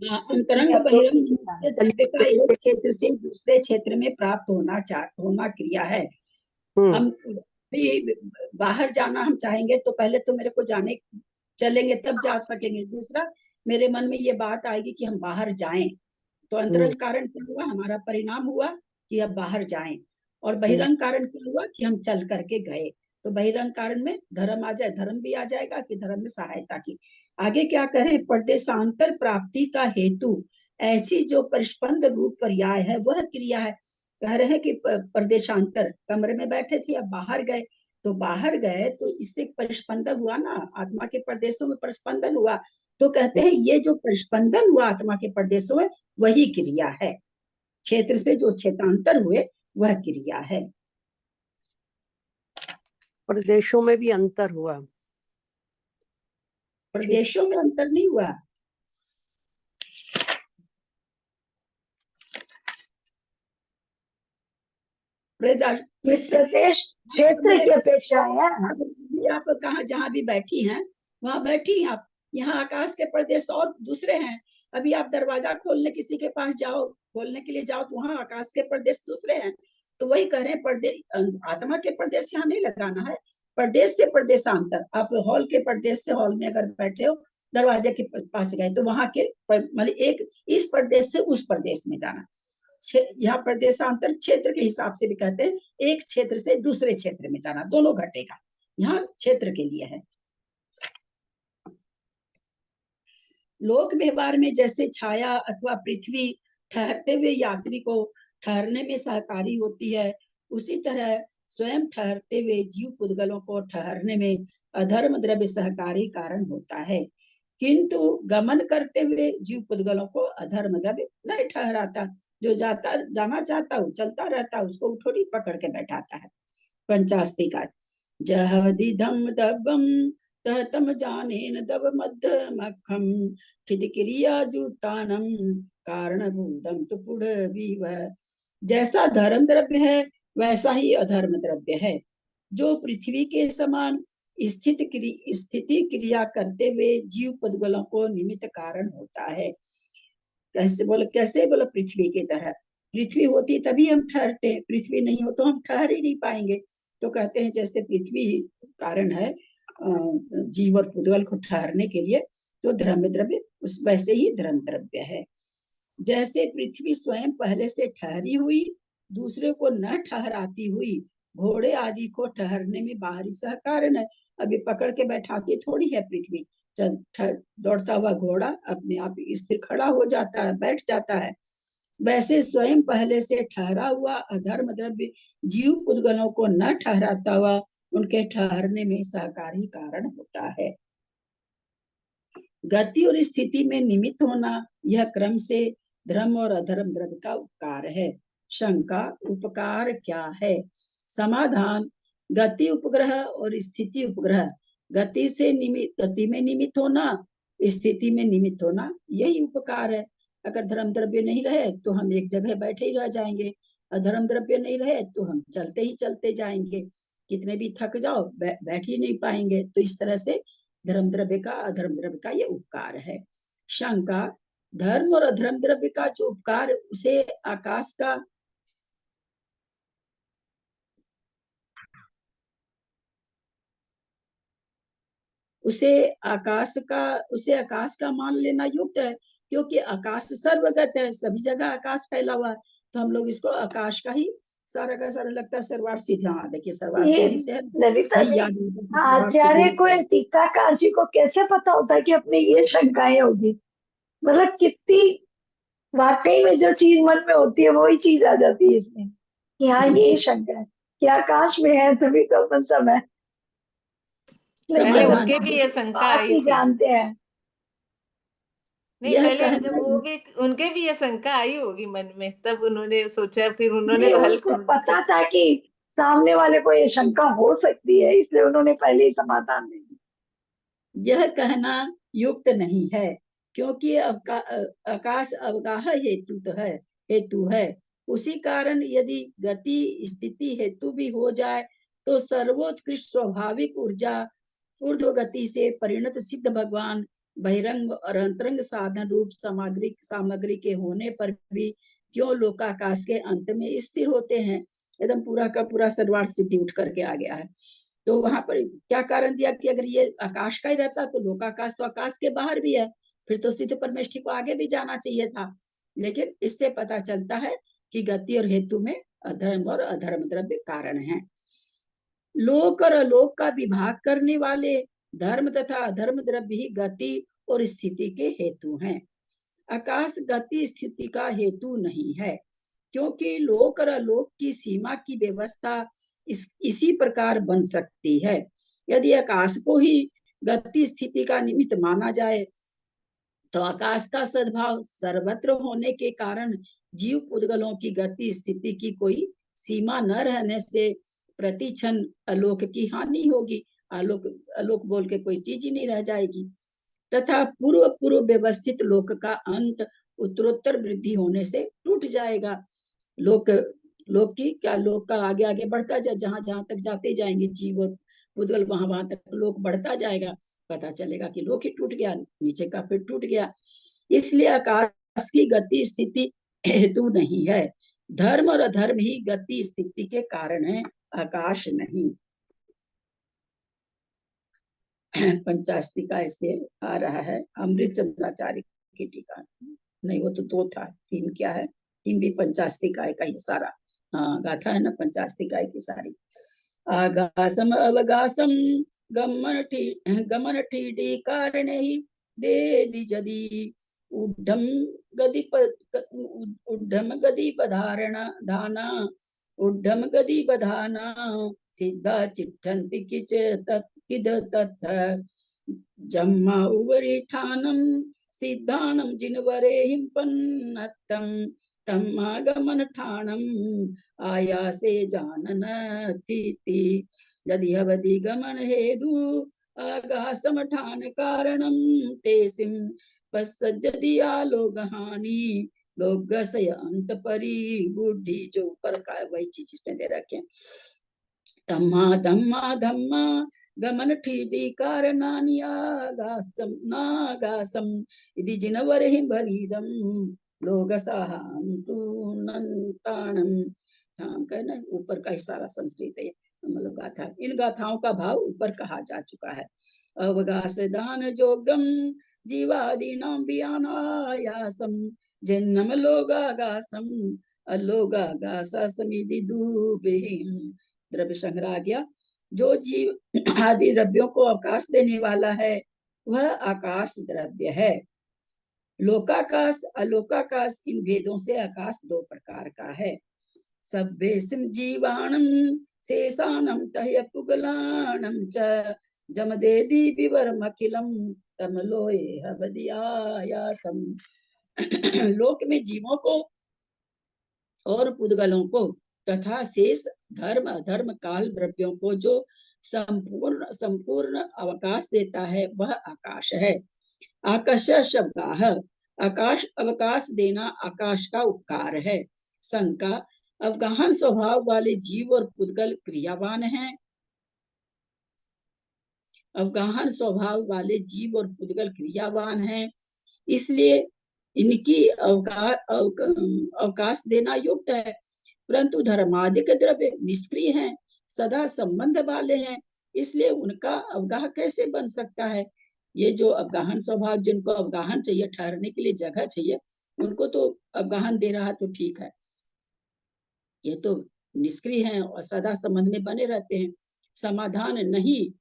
S1: अंतरंग बहिरंग से द्रव्य का एक क्षेत्र से दूसरे क्षेत्र में प्राप्त होना क्रिया है। हम भी बाहर जाना हम चाहेंगे तो पहले तो मेरे को जाने चलेंगे तब जा सकेंगे, दूसरा मेरे मन में ये बात आएगी कि हम बाहर जाएं, तो अंतरंग कारण क्या हुआ, हमारा परिणाम हुआ कि अब बाहर जाएं, और बहिरंग कारण क्या हुआ कि हम चल करके गए। तो बहिरंग कारण में धर्म आ जाए, धर्म भी आ जाएगा कि धर्म में सहायता की, आगे क्या करें, प्रदेशांतर प्राप्ति का हेतु ऐसी जो परिस्पंद रूप पर्याय है वह क्रिया है। कह रहे हैं कि प्रदेशांतर, कमरे में बैठे थे अब बाहर गए, तो बाहर गए तो इससे परिस्पंदन हुआ ना, आत्मा के प्रदेशों में परिस्पंदन हुआ, तो कहते हैं ये जो परिस्पंदन हुआ आत्मा के प्रदेशों में वही क्रिया है। क्षेत्र से जो क्षेत्रांतर हुए वह क्रिया है।
S3: प्रदेशों में भी अंतर हुआ,
S1: प्रदेशों में अंतर नहीं हुआ।
S8: प्रदेश क्षेत्र की अपेक्षा है।
S1: आप कहाँ जहाँ भी बैठी हैं वहां बैठी हैं आप, यहाँ आकाश के प्रदेश और दूसरे हैं। अभी आप दरवाजा खोलने किसी के पास जाओ, खोलने के लिए जाओ तो वहाँ आकाश के प्रदेश दूसरे हैं। तो वही कह रहे हैं, प्रदेश आत्मा के प्रदेश यहाँ नहीं लगाना है, प्रदेश से प्रदेशांतर। आप हॉल के प्रदेश से हॉल में अगर बैठे हो, दरवाजे के पास गए तो वहां के मतलब एक इस प्रदेश से उस प्रदेश में जाना। यहाँ प्रदेशांतर क्षेत्र के हिसाब से भी कहते हैं, एक क्षेत्र से दूसरे क्षेत्र में जाना, दोनों घटेगा, यहाँ क्षेत्र के लिए है। लोक व्यवहार में जैसे छाया अथवा पृथ्वी ठहरते हुए यात्री को ठहरने में सहकारी होती है, उसी तरह स्वयं ठहरते हुए जीव पुद्गलों को ठहरने में अधर्म द्रव्य सहकारी कारण होता है। किंतु गमन करते हुए जीव पुद्गलों को अधर्म द्रव्य नहीं ठहराता। जो जाना चाहता हो चलता रहता, उसको थोड़ी पकड़ के बैठाता है। पंचास्ती का जहदिधम दबम तम जानेन दब मध्य मखम क्रिया जूतानम कारण भूतम तो पुढ़। जैसा धर्म द्रव्य है वैसा ही अधर्म द्रव्य है, जो पृथ्वी के समान स्थिति क्रिया करते हुए जीव पुद्गलों को निमित्त कारण होता है। कैसे बोले पृथ्वी की तरह। पृथ्वी होती तभी हम ठहरते, पृथ्वी नहीं हो तो हम ठहर ही नहीं पाएंगे। तो कहते हैं जैसे पृथ्वी कारण है जीव और पुद्गल को ठहरने के लिए, तो धर्म द्रव्य उस वैसे ही धर्म द्रव्य है। जैसे पृथ्वी स्वयं पहले से ठहरी हुई दूसरे को न ठहराती हुई घोड़े आदि को ठहरने में बाहरी सहकारण है। अभी पकड़ के बैठाती थोड़ी है पृथ्वी, दौड़ता हुआ घोड़ा अपने आप स्थिर खड़ा हो जाता है, बैठ जाता है। वैसे स्वयं पहले से ठहरा हुआ अधर्म द्रव्य जीव पुद्गलों को न ठहराता हुआ उनके ठहरने में सहकारी कारण होता है। गति और स्थिति में निमित्त होना, यह क्रम से धर्म और अधर्म द्रव्य का उपकार है। शंका, उपकार क्या है? समाधान, गति उपग्रह और स्थिति उपग्रह। गति में निमित्त होना, स्थिति में निमित्त होना, यही उपकार है। अगर धर्म द्रव्य नहीं रहे तो हम एक जगह बैठे ही रह जाएंगे, अधर्म द्रव्य नहीं रहे तो हम चलते ही चलते जाएंगे, कितने भी थक जाओ बैठ ही नहीं पाएंगे। तो इस तरह से धर्म द्रव्य का अधर्म द्रव्य का ये उपकार है। शंका, धर्म और अधर्म द्रव्य का जो उपकार उसे आकाश का मान लेना युक्त है, क्योंकि आकाश सर्वगत है, सभी जगह आकाश फैला हुआ है। तो हम लोग इसको आकाश का ही सारा का सारा लगता है। सर्वार्थ सिद्धि, हाँ देखिए सर्वार्थ सिद्धि से
S8: ललिता जी, आचार्य को टीकाकार जी को कैसे पता होता है कि अपनी ये शंकाएं होगी? मतलब कितनी वाकई में जो चीज मन में होती है वही चीज आ जाती है इसमें कि हाँ ये शंका है कि आकाश में है तभी तो अपन सब है।
S4: पहले उनके भी ये शंका आई थी,
S8: जानते हैं
S4: नहीं पहले जब वो भी उनके भी ये शंका आई होगी मन में, तब उन्होंने सोचा, फिर उन्होंने तो हल
S8: पता था कि सामने वाले को ये शंका हो सकती है, इसलिए उन्होंने पहले ही समाधान दे दिया।
S1: यह कहना युक्त नहीं है, क्योंकि आकाश अवगाह हेतु है। उसी कारण यदि गति स्थिति हेतु भी हो जाए तो सर्वोत्कृष्ट स्वाभाविक ऊर्जा ऊर्ध्व गति से परिणत सिद्ध भगवान बहिरंग और अंतरंग साधन रूप सामग्री के होने पर भी क्यों लोकाकाश के अंत में स्थिर होते हैं। एकदम पूरा का पूरा सर्वार्थ सिद्धि उठ करके आ गया है। तो वहां पर क्या कारण दिया कि अगर ये आकाश का ही रहता तो लोकाकाश तो आकाश के बाहर भी है, फिर तो सिद्ध परमेष्ठी को आगे भी जाना चाहिए था। लेकिन इससे पता चलता है कि गति और हेतु में अधर्म और अधर्म द्रव्य कारण है। लोक और अलोक का विभाग करने वाले धर्म तथा अधर्म द्रव्य ही गति और स्थिति के हेतु हैं। आकाश गति स्थिति का हेतु नहीं है, क्योंकि लोक और अलोक की सीमा की व्यवस्था इसी प्रकार बन सकती है। यदि आकाश को ही गति स्थिति का निमित्त माना जाए तो आकाश का सद्भाव सर्वत्र होने के कारण जीव पुद्गलों की गति स्थिति की कोई सीमा न रहने से प्रति क्षण आलोक की हानि होगी। आलोक आलोक बोल के कोई चीज ही नहीं रह जाएगी, तथा पूर्व पूर्व व्यवस्थित लोक का अंत उत्तरोत्तर वृद्धि होने से टूट जाएगा। लोक की क्या, लोक का आगे आगे बढ़ता जाए, जहां जहां तक जाते जाएंगे जीव और पुद्गल, वहां वहां तक लोक बढ़ता जाएगा। पता चलेगा कि लोक ही टूट गया, नीचे का फिर टूट गया। इसलिए आकाश की गति स्थिति हेतु नहीं है। धर्म और अधर्म ही गति स्थिति के कारण है, आकाश नहीं। पंचास्तिका ऐसे आ रहा है, अमृत चंद्राचार्य की टीका। नहीं, वो तो 2 था, 3 क्या है? 3 भी पंचास्तिका का ही सारा गाथा है ना, पंचास्तिका की सारी। आगासम अवगासम गमन ठीडी कारणे ही दे जदी उड्ढम गदी धाना उड्ढम गदी बधाना सिद्धा चिट्ठन्ति किच किद तत् जम्मा उवरी ठानम सिद्धानम जिनवरे हिंपन्नत्तम तम्मागमन ठानम आयासे जानन थीति यदि अवधि गमन हेतु आगासम ठान कारणम तेसिम पसज्जदि आलोगहानि लोगसय अंत परि बुद्धि। जो ऊपर का वही चीज इसमें दे रखे। धम्मा धम्मा धम्मा गमन ठीदी कारणानि आगासम नागासम इति जिनवरे बलिदम लोगसाहं सुनंतानम। कहना ऊपर का ही सारा संस्कृत है, मतलब गाथा। इन गाथाओं का भाव ऊपर कहा जा चुका है। अवगास दान जोगम जीवादीनां बियानायासम जन्नम लोगागासम अलोगागासमिति दुबेहिम। द्रव्य संग्रह आ गया। जो जीव आदि द्रव्यों को अवकाश देने वाला है वह आकाश द्रव्य है। लोकाकाश अलोकाकाश, इन भेदों से आकाश 2 प्रकार का है। सभ्येसिम जीवाणम शेषानम तह्य पुगलाणम च जमदेदि विवरमखिलम तमलोए हवदियायासम। लोक में जीवों को और पुद्गलों को तथा शेष धर्म अधर्म काल द्रव्यों को जो संपूर्ण अवकाश देता है वह आकाश है। आकाश शब्दाह, आकाश अवकाश देना आकाश का उपकार है। शंका, अवगाहन स्वभाव वाले जीव और पुद्गल क्रियावान हैं। अवगाहन स्वभाव वाले जीव और पुद्गल क्रियावान हैं, इसलिए इनकी अवकाश देना युक्त है। परंतु धर्मादिक द्रव्य निष्क्रिय हैं, सदा संबंध वाले हैं, इसलिए उनका अवगाह कैसे बन सकता है? ये जो अवगाहन स्वभाव, जिनको अवगाहन चाहिए, ठहरने के लिए जगह चाहिए, उनको तो अवगाहन दे रहा तो ठीक है। ये तो निष्क्रिय हैं और सदा संबंध में बने रहते हैं। समाधान नहीं,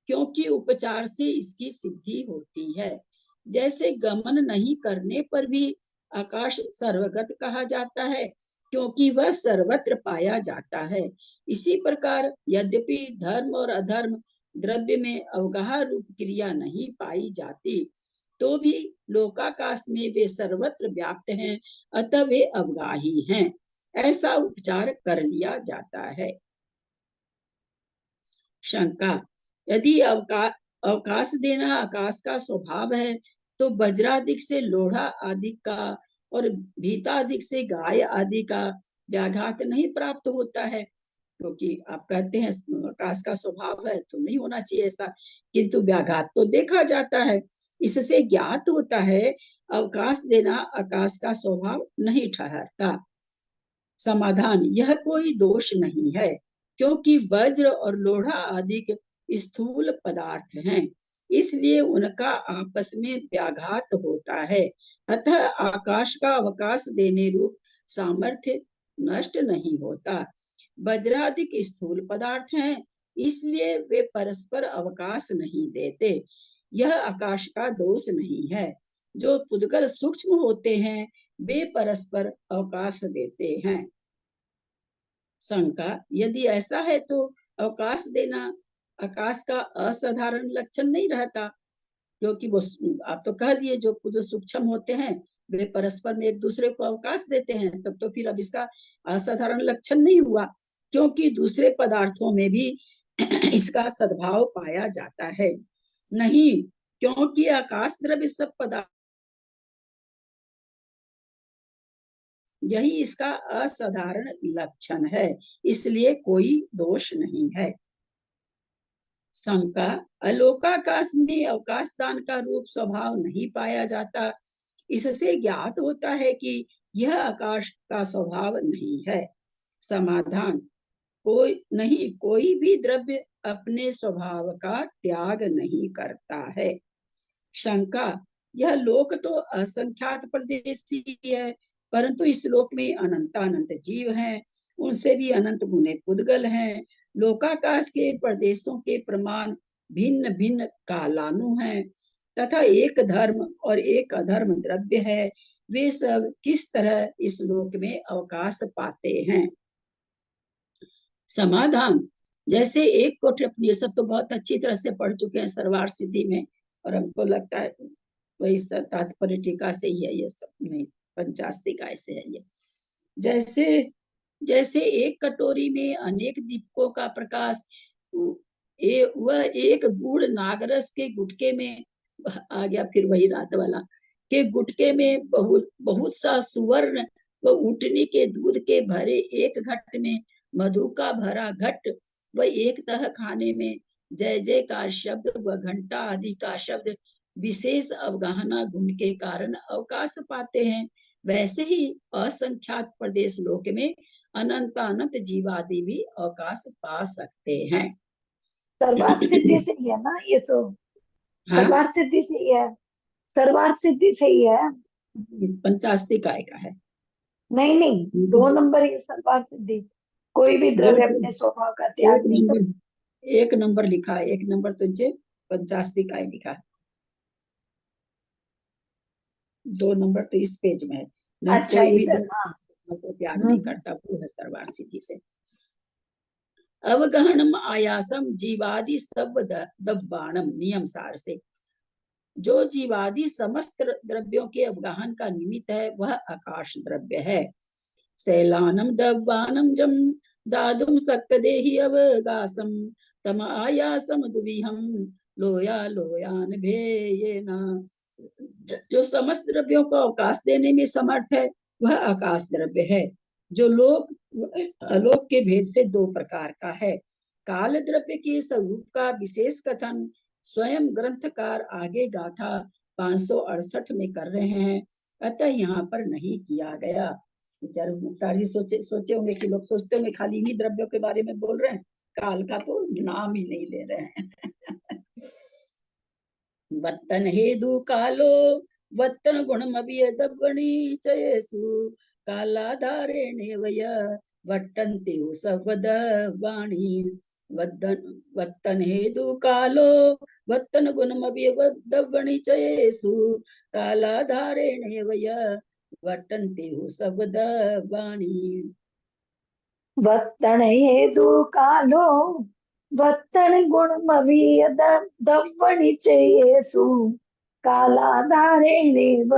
S1: क्योंकि उपचार से इसकी सिद्धि होती है। जैसे गमन नहीं करने पर भी आकाश सर्वगत कहा जाता है, क्योंकि वह सर्वत्र पाया जाता है। इसी प्रकार यद्यपि धर्म और अधर्म द्रव्य में अवगाह रूप क्रिया नहीं पाई जाती, तो भी लोकाकाश में वे सर्वत्र व्याप्त हैं, अतः वे अवगाही हैं। ऐसा उपचार कर लिया जाता है। शंका, यदि अवकाश देना आकाश का स्वभाव है, तो वज्रादिक से लोढ़ा आदि का और भीतादिक से गाय आदि का व्याघात नहीं प्राप्त होता है, क्योंकि आप कहते हैं आकाश का स्वभाव है तो नहीं होना चाहिए ऐसा, किंतु व्याघात तो देखा जाता है। इससे ज्ञात होता है अवकाश देना आकाश का स्वभाव नहीं ठहरता। समाधान, यह कोई दोष नहीं है, क्योंकि वज्र और लोढ़ा आदि स्थूल पदार्थ हैं, इसलिए उनका आपस में व्याघात होता है। अतः आकाश का अवकाश देने रूप सामर्थ्य नष्ट नहीं होता। वज्रादिक स्थूल पदार्थ हैं, इसलिए वे परस्पर अवकाश नहीं देते। यह आकाश का दोष नहीं है। जो पुद्गल सूक्ष्म होते हैं वे परस्पर अवकाश देते हैं। शंका, यदि ऐसा है तो अवकाश देना आकाश का असाधारण लक्षण नहीं रहता, क्योंकि वो आप तो कह दिए जो पुद्गल सूक्ष्म होते हैं वे परस्पर में एक दूसरे को अवकाश देते हैं, तब तो फिर अब इसका असाधारण लक्षण नहीं हुआ, क्योंकि दूसरे पदार्थों में भी इसका सद्भाव पाया जाता है। नहीं, क्योंकि आकाश द्रव्य सब पदार्थ, यही इसका असाधारण लक्षण है, इसलिए कोई दोष नहीं है। शंका, अलोकाकाश में अवकाश दान का रूप स्वभाव नहीं पाया जाता, इससे ज्ञात होता है कि यह आकाश का स्वभाव नहीं है। समाधान, कोई भी द्रव्य अपने स्वभाव का त्याग नहीं करता है। शंका, यह लोक तो असंख्यात प्रदेशी है, परंतु इस लोक में अनंत जीव हैं, उनसे भी अनंत गुने पुद्गल हैं। लोकाकाश के प्रदेशों के प्रमाण भिन्न भिन्न कालानु हैं, तथा एक धर्म और एक अधर्म द्रव्य है। वे सब किस तरह इस लोक में अवकाश पाते हैं। समाधान, जैसे एक कोटि, ये सब तो बहुत अच्छी तरह से पढ़ चुके हैं सरवार सिद्धि में, और हमको लगता है वही तात्पर्य टीका से ही है ये सब, नहीं पंचास्तिका ऐसे है ये। जैसे एक कटोरी में अनेक दीपकों का प्रकाश, वह एक गुड़ नागरस के गुटके में आ गया, फिर वही रात वाला के गुटके में बहुत सा सुवर्ण व ऊँटनी के दूध के भरे एक घट में मधु का भरा घट व एक तह खाने में जय जय का शब्द व घंटा आदि का शब्द विशेष अवगाहना गुण के कारण अवकाश पाते हैं, वैसे ही असंख्यात प्रदेश लोक में अनंत जीवादि भी अवकाश पा सकते हैं।
S8: सर्वार्थ सिद्धि से ही है ना ये तो?
S1: हाँ?
S8: सर्वार्थ सिद्धि से ही है, सर्वार्थ सिद्धि से ही है।
S1: पंचास्तिकाय का है।
S8: नहीं, 2 नंबर ही सर्वार्थ सिद्धि। कोई भी द्रव्य अपने स्वभाव का त्याग नहीं करता।
S1: एक नंबर लिखा है, एक नंबर तुझे पंचास्तिकाय लिखा है, 2 नंबर तो इस पेज में है। नहीं,
S8: अच्छा,
S1: कोई भी
S8: इधर, हाँ।
S1: द्रव्य त्याग नहीं करता, वो है सर्वार्थ सिद्धि से। अवगहनम आयासम जीवादि सब दब्बाणम, नियम सार से जो जीवादि समस्त द्रव्यों के अवगाहन का निमित्त है वह आकाश द्रव्य है। शैलानम दब्बानम जम दादुम सक्कदेहि अवगासम तम आयासम दुविहम लोया लोयान भेयेना। जो समस्त द्रव्यों को अवकाश देने में समर्थ है वह आकाश द्रव्य है, जो लोक अलोक के भेद से 2 प्रकार का है। काल द्रव्य के स्वरूप का विशेष कथन स्वयं ग्रंथकार आगे गाथा 568 में कर रहे हैं, अतः यहाँ पर नहीं किया गया। बेचारे मुक्तार जी सोचे होंगे कि लोग सोचते होंगे खाली इन्हीं द्रव्यों के बारे में बोल रहे हैं, काल का तो नाम ही नहीं ले रहे हैं। वत्तन हेदु कालो वत्तन गुणमभियदवणि चयेसु कालाधारेणे वय वट्टन्ति सवदवाणी। वत्तन हेदु कालो वत्तन गुणमभियदवणि चयेसु कालाधारेणे वय वट्टन्ति सवदवाणी।
S8: वत्तन हेतु कालो वत्तन गुणमभियदवणि चयेसु कालाधारेणेव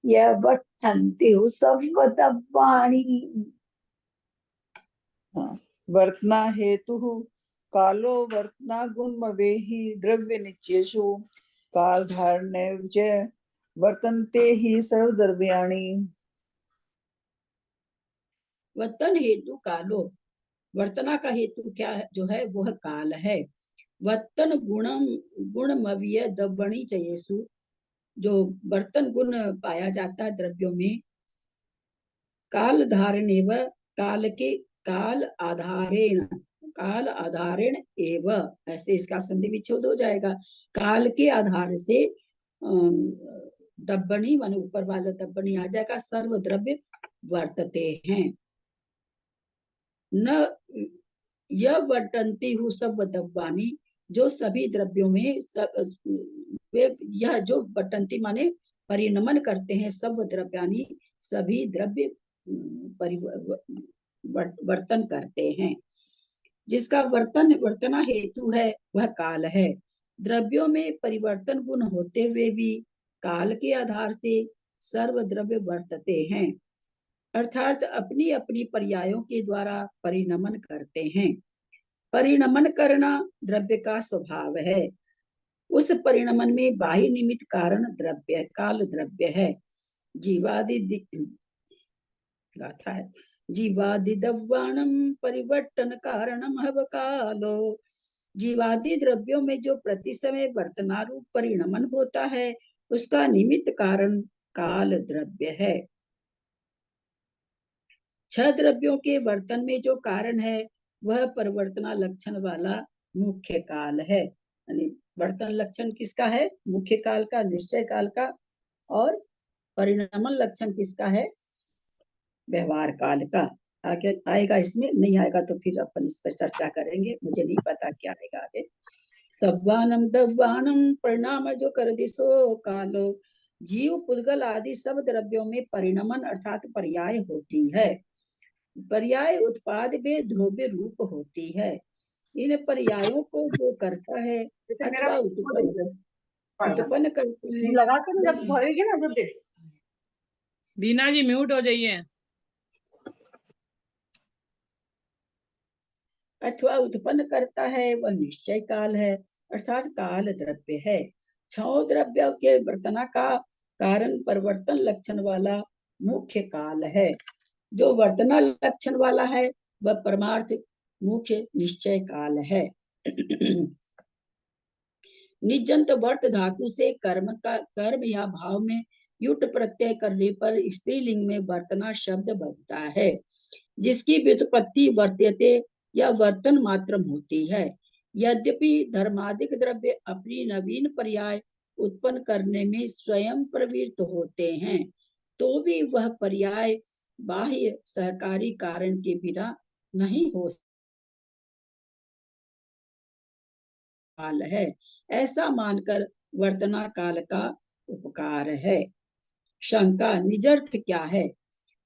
S8: यवट्ठन्ति सवदवाणी।
S2: वर्तना हेतु कालो वर्तना गुणमवेहि द्रव्य नित्येषु काल धारणे च वर्तन्ते ही सर्वद्रव्याणि।
S1: वर्तन हेतु कालो, वर्तना का हेतु क्या है, जो है वह काल है। वर्तन गुणमव्य दवणी चयेसु, जो वर्तन गुण पाया जाता है द्रव्यों में, काल धारणे व काल आधारेण एव, ऐसे इसका संधि विच्छेद हो जाएगा। काल के आधार से दब्बणी मान ऊपर वाला दब्बणी आ जाएगा, सर्व द्रव्य वर्तते हैं। न यह वर्तन्ति हु सब द्रव्यानि, जो सभी द्रव्यों में वे, यह जो वर्तन्ति माने परिणमन करते हैं, सब द्रव्यानि सभी द्रव्य वर्तन करते हैं। जिसका वर्तना हेतु है वह काल है। द्रव्यों में परिवर्तन गुण होते हुए भी काल के आधार से सर्व द्रव्य वर्तते हैं, अर्थात अपनी अपनी पर्यायों के द्वारा परिणमन करते हैं। परिणमन करना द्रव्य का स्वभाव है। उस परिणमन में बाह्य निमित्त कारण द्रव्य काल द्रव्य है। जीवादि गाथा है, जीवादि द्रव्याणम परिवर्तन कारणम हव कालो। जीवादि द्रव्यों में जो प्रति समय वर्तनारूप परिणमन होता है, उसका निमित्त कारण काल द्रव्य है। छह द्रव्यों के वर्तन में जो कारण है वह परिवर्तना लक्षण वाला मुख्य काल है। यानी वर्तन लक्षण किसका है? मुख्य काल का, निश्चय काल का। और परिणमन लक्षण किसका है? व्यवहार काल का। आगे आएगा, इसमें नहीं आएगा तो फिर अपन इस पर चर्चा करेंगे, मुझे नहीं पता क्या आएगा आगे। सब्बानम दव्वानम परिणाम जो कर दिसो कालो। जीव पुद्गल आदि सब द्रव्यों में परिणमन अर्थात पर्याय होती है। पर्याय उत्पाद में ध्रुव्य रूप होती है। इन पर्यायों को जो करता है अथवा उत्पन्न करता है,
S9: लगा के जब भरेगी ना जब देख। बीना जी म्यूट हो जाइए।
S1: अथवा उत्पन्न करता है वह निश्चय काल है, अर्थात काल द्रव्य है। छह द्रव्य के वर्तना का कारण परिवर्तन लक्षण वाला मुख्य काल है। जो वर्तना लक्षण वाला है वह परमार्थ मुख्य निश्चय काल है। निजंत वर्त धातु से कर्म या भाव में युट प्रत्यय करने पर स्त्रीलिंग में वर्तना शब्द बनता है, जिसकी व्युत्पत्ति वर्त्यते या वर्तन मात्रम होती है। यद्यपि धर्मादिक द्रव्य अपनी नवीन पर्याय उत्पन्न करने में स्वयं प्रवृत्त होते हैं, तो भी वह पर्याय बाह्य सहकारी कारण के बिना नहीं हो काल है, ऐसा मानकर वर्तना काल का उपकार है। शंका, निजर्थ क्या है?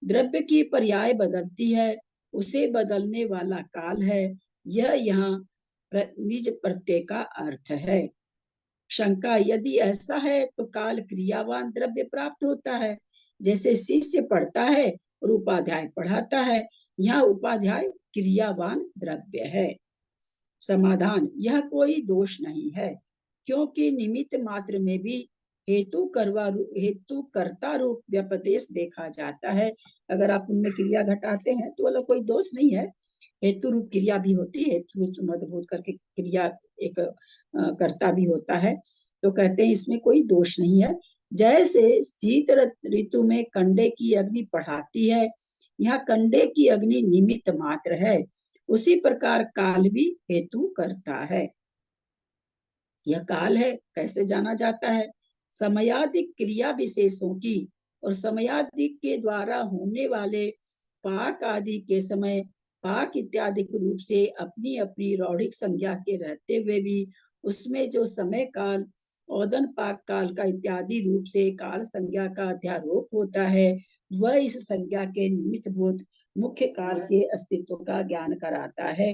S1: द्रव्य की पर्याय बदलती है, उसे बदलने वाला काल है। यह यहाँ निज प्रत्यय का अर्थ है। शंका, यदि ऐसा है तो काल क्रियावान द्रव्य प्राप्त होता है, जैसे शिष्य पढ़ता है और उपाध्याय पढ़ाता है। यहाँ उपाध्याय क्रियावान द्रव्य है। समाधान, यह कोई दोष नहीं है, क्योंकि निमित्त मात्र में भी हेतु कर्ता रूप व्यपदेश देखा जाता है। अगर आप उनमें क्रिया घटाते हैं तो वाला कोई दोष नहीं है। हेतु रूप क्रिया भी होती है, हेतु मदभूत करके क्रिया एक कर्ता भी होता है, तो कहते हैं इसमें कोई दोष नहीं है। जैसे शीत ऋतु में कंडे की अग्नि पढ़ाती है, यहाँ कंडे की अग्नि निमित्त मात्र है, उसी प्रकार काल भी हेतु करता है। यह काल है कैसे जाना जाता है? समयादिक क्रिया विशेषों की और समयादिक के द्वारा होने वाले पाक आदि के समय पाक इत्यादि रूप से अपनी अपनी रौढ़िक संज्ञा के रहते हुए भी उसमें जो समय काल औदन पाक काल का इत्यादि रूप से काल संज्ञा का अध्यारोप होता है, वह इस संज्ञा के निमित्त भूत मुख्य काल के अस्तित्व का ज्ञान कराता है,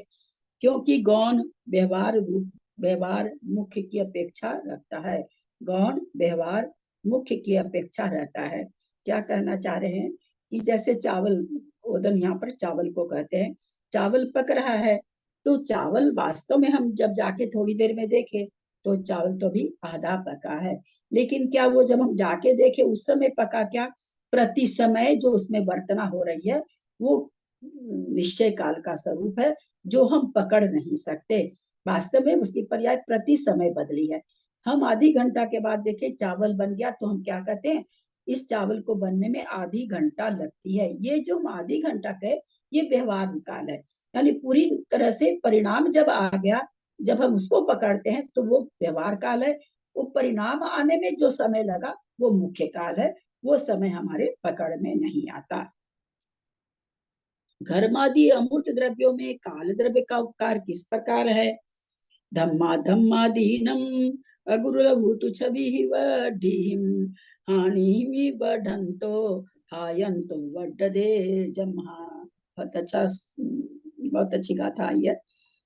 S1: क्योंकि गौण व्यवहार मुख्य की अपेक्षा रखता है। गौण व्यवहार मुख्य की अपेक्षा रहता है। क्या कहना चाह रहे हैं कि जैसे चावल, ओदन यहाँ पर चावल को कहते हैं, चावल पक रहा है तो चावल वास्तव में हम जब जाके थोड़ी देर में देखें तो चावल तो भी आधा पका है, लेकिन क्या वो जब हम जाके देखे उस समय पका क्या? प्रति समय जो उसमें वर्तना हो रही है वो निश्चय काल का स्वरूप है, जो हम पकड़ नहीं सकते। वास्तव में उसकी पर्याय प्रति समय बदली है। हम आधी घंटा के बाद देखें चावल बन गया तो हम क्या कहते हैं? इस चावल को बनने में आधी घंटा लगती है। ये जो आधी घंटा के ये व्यवहार काल है, यानी पूरी तरह से परिणाम जब आ गया, जब हम उसको पकड़ते हैं तो वो व्यवहार काल है। वो परिणाम आने में जो समय लगा वो मुख्य काल है, वो समय हमारे पकड़ में नहीं आता। घर्मादि अमूर्त द्रव्यों में काल द्रव्य का उपकार किस प्रकार है? धम्मा धम्मादीनम अगुरुलभूतु छवि वढ़ीम हानि बढ़ंतो हायंतो वड्डदे जम्हा। बहुत अच्छी गाथा आई है,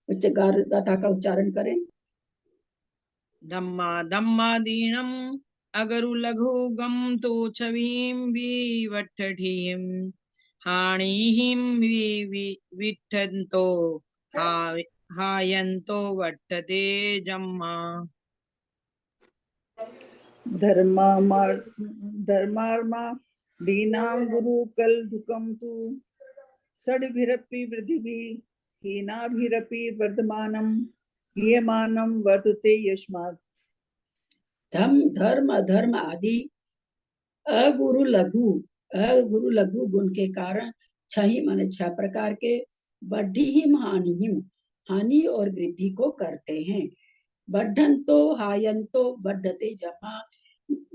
S1: उस गाथा का उच्चारण करें।
S9: धम्मा धम्मादीनम अगरु लघु गम तो छवीं विवट्ठीं हाणिहिं विठ्ठन्तो हायन्तो वट्टते जम्मा।
S2: धर्मार्मा दीनां गुरु कल दुकम तु षड्भिरपि वृद्धिभिः हीनाभिरपि वर्धमानं हीयमानं वर्तते यस्मात्।
S1: धर्म अधर्म आदि अगुरु लघु गुण के कारण छही माने 6 प्रकार के बढ़ीहिम हानिहिम हानि और वृद्धि को करते हैं। बढ़ंतो हायंतो बढ़ते जमा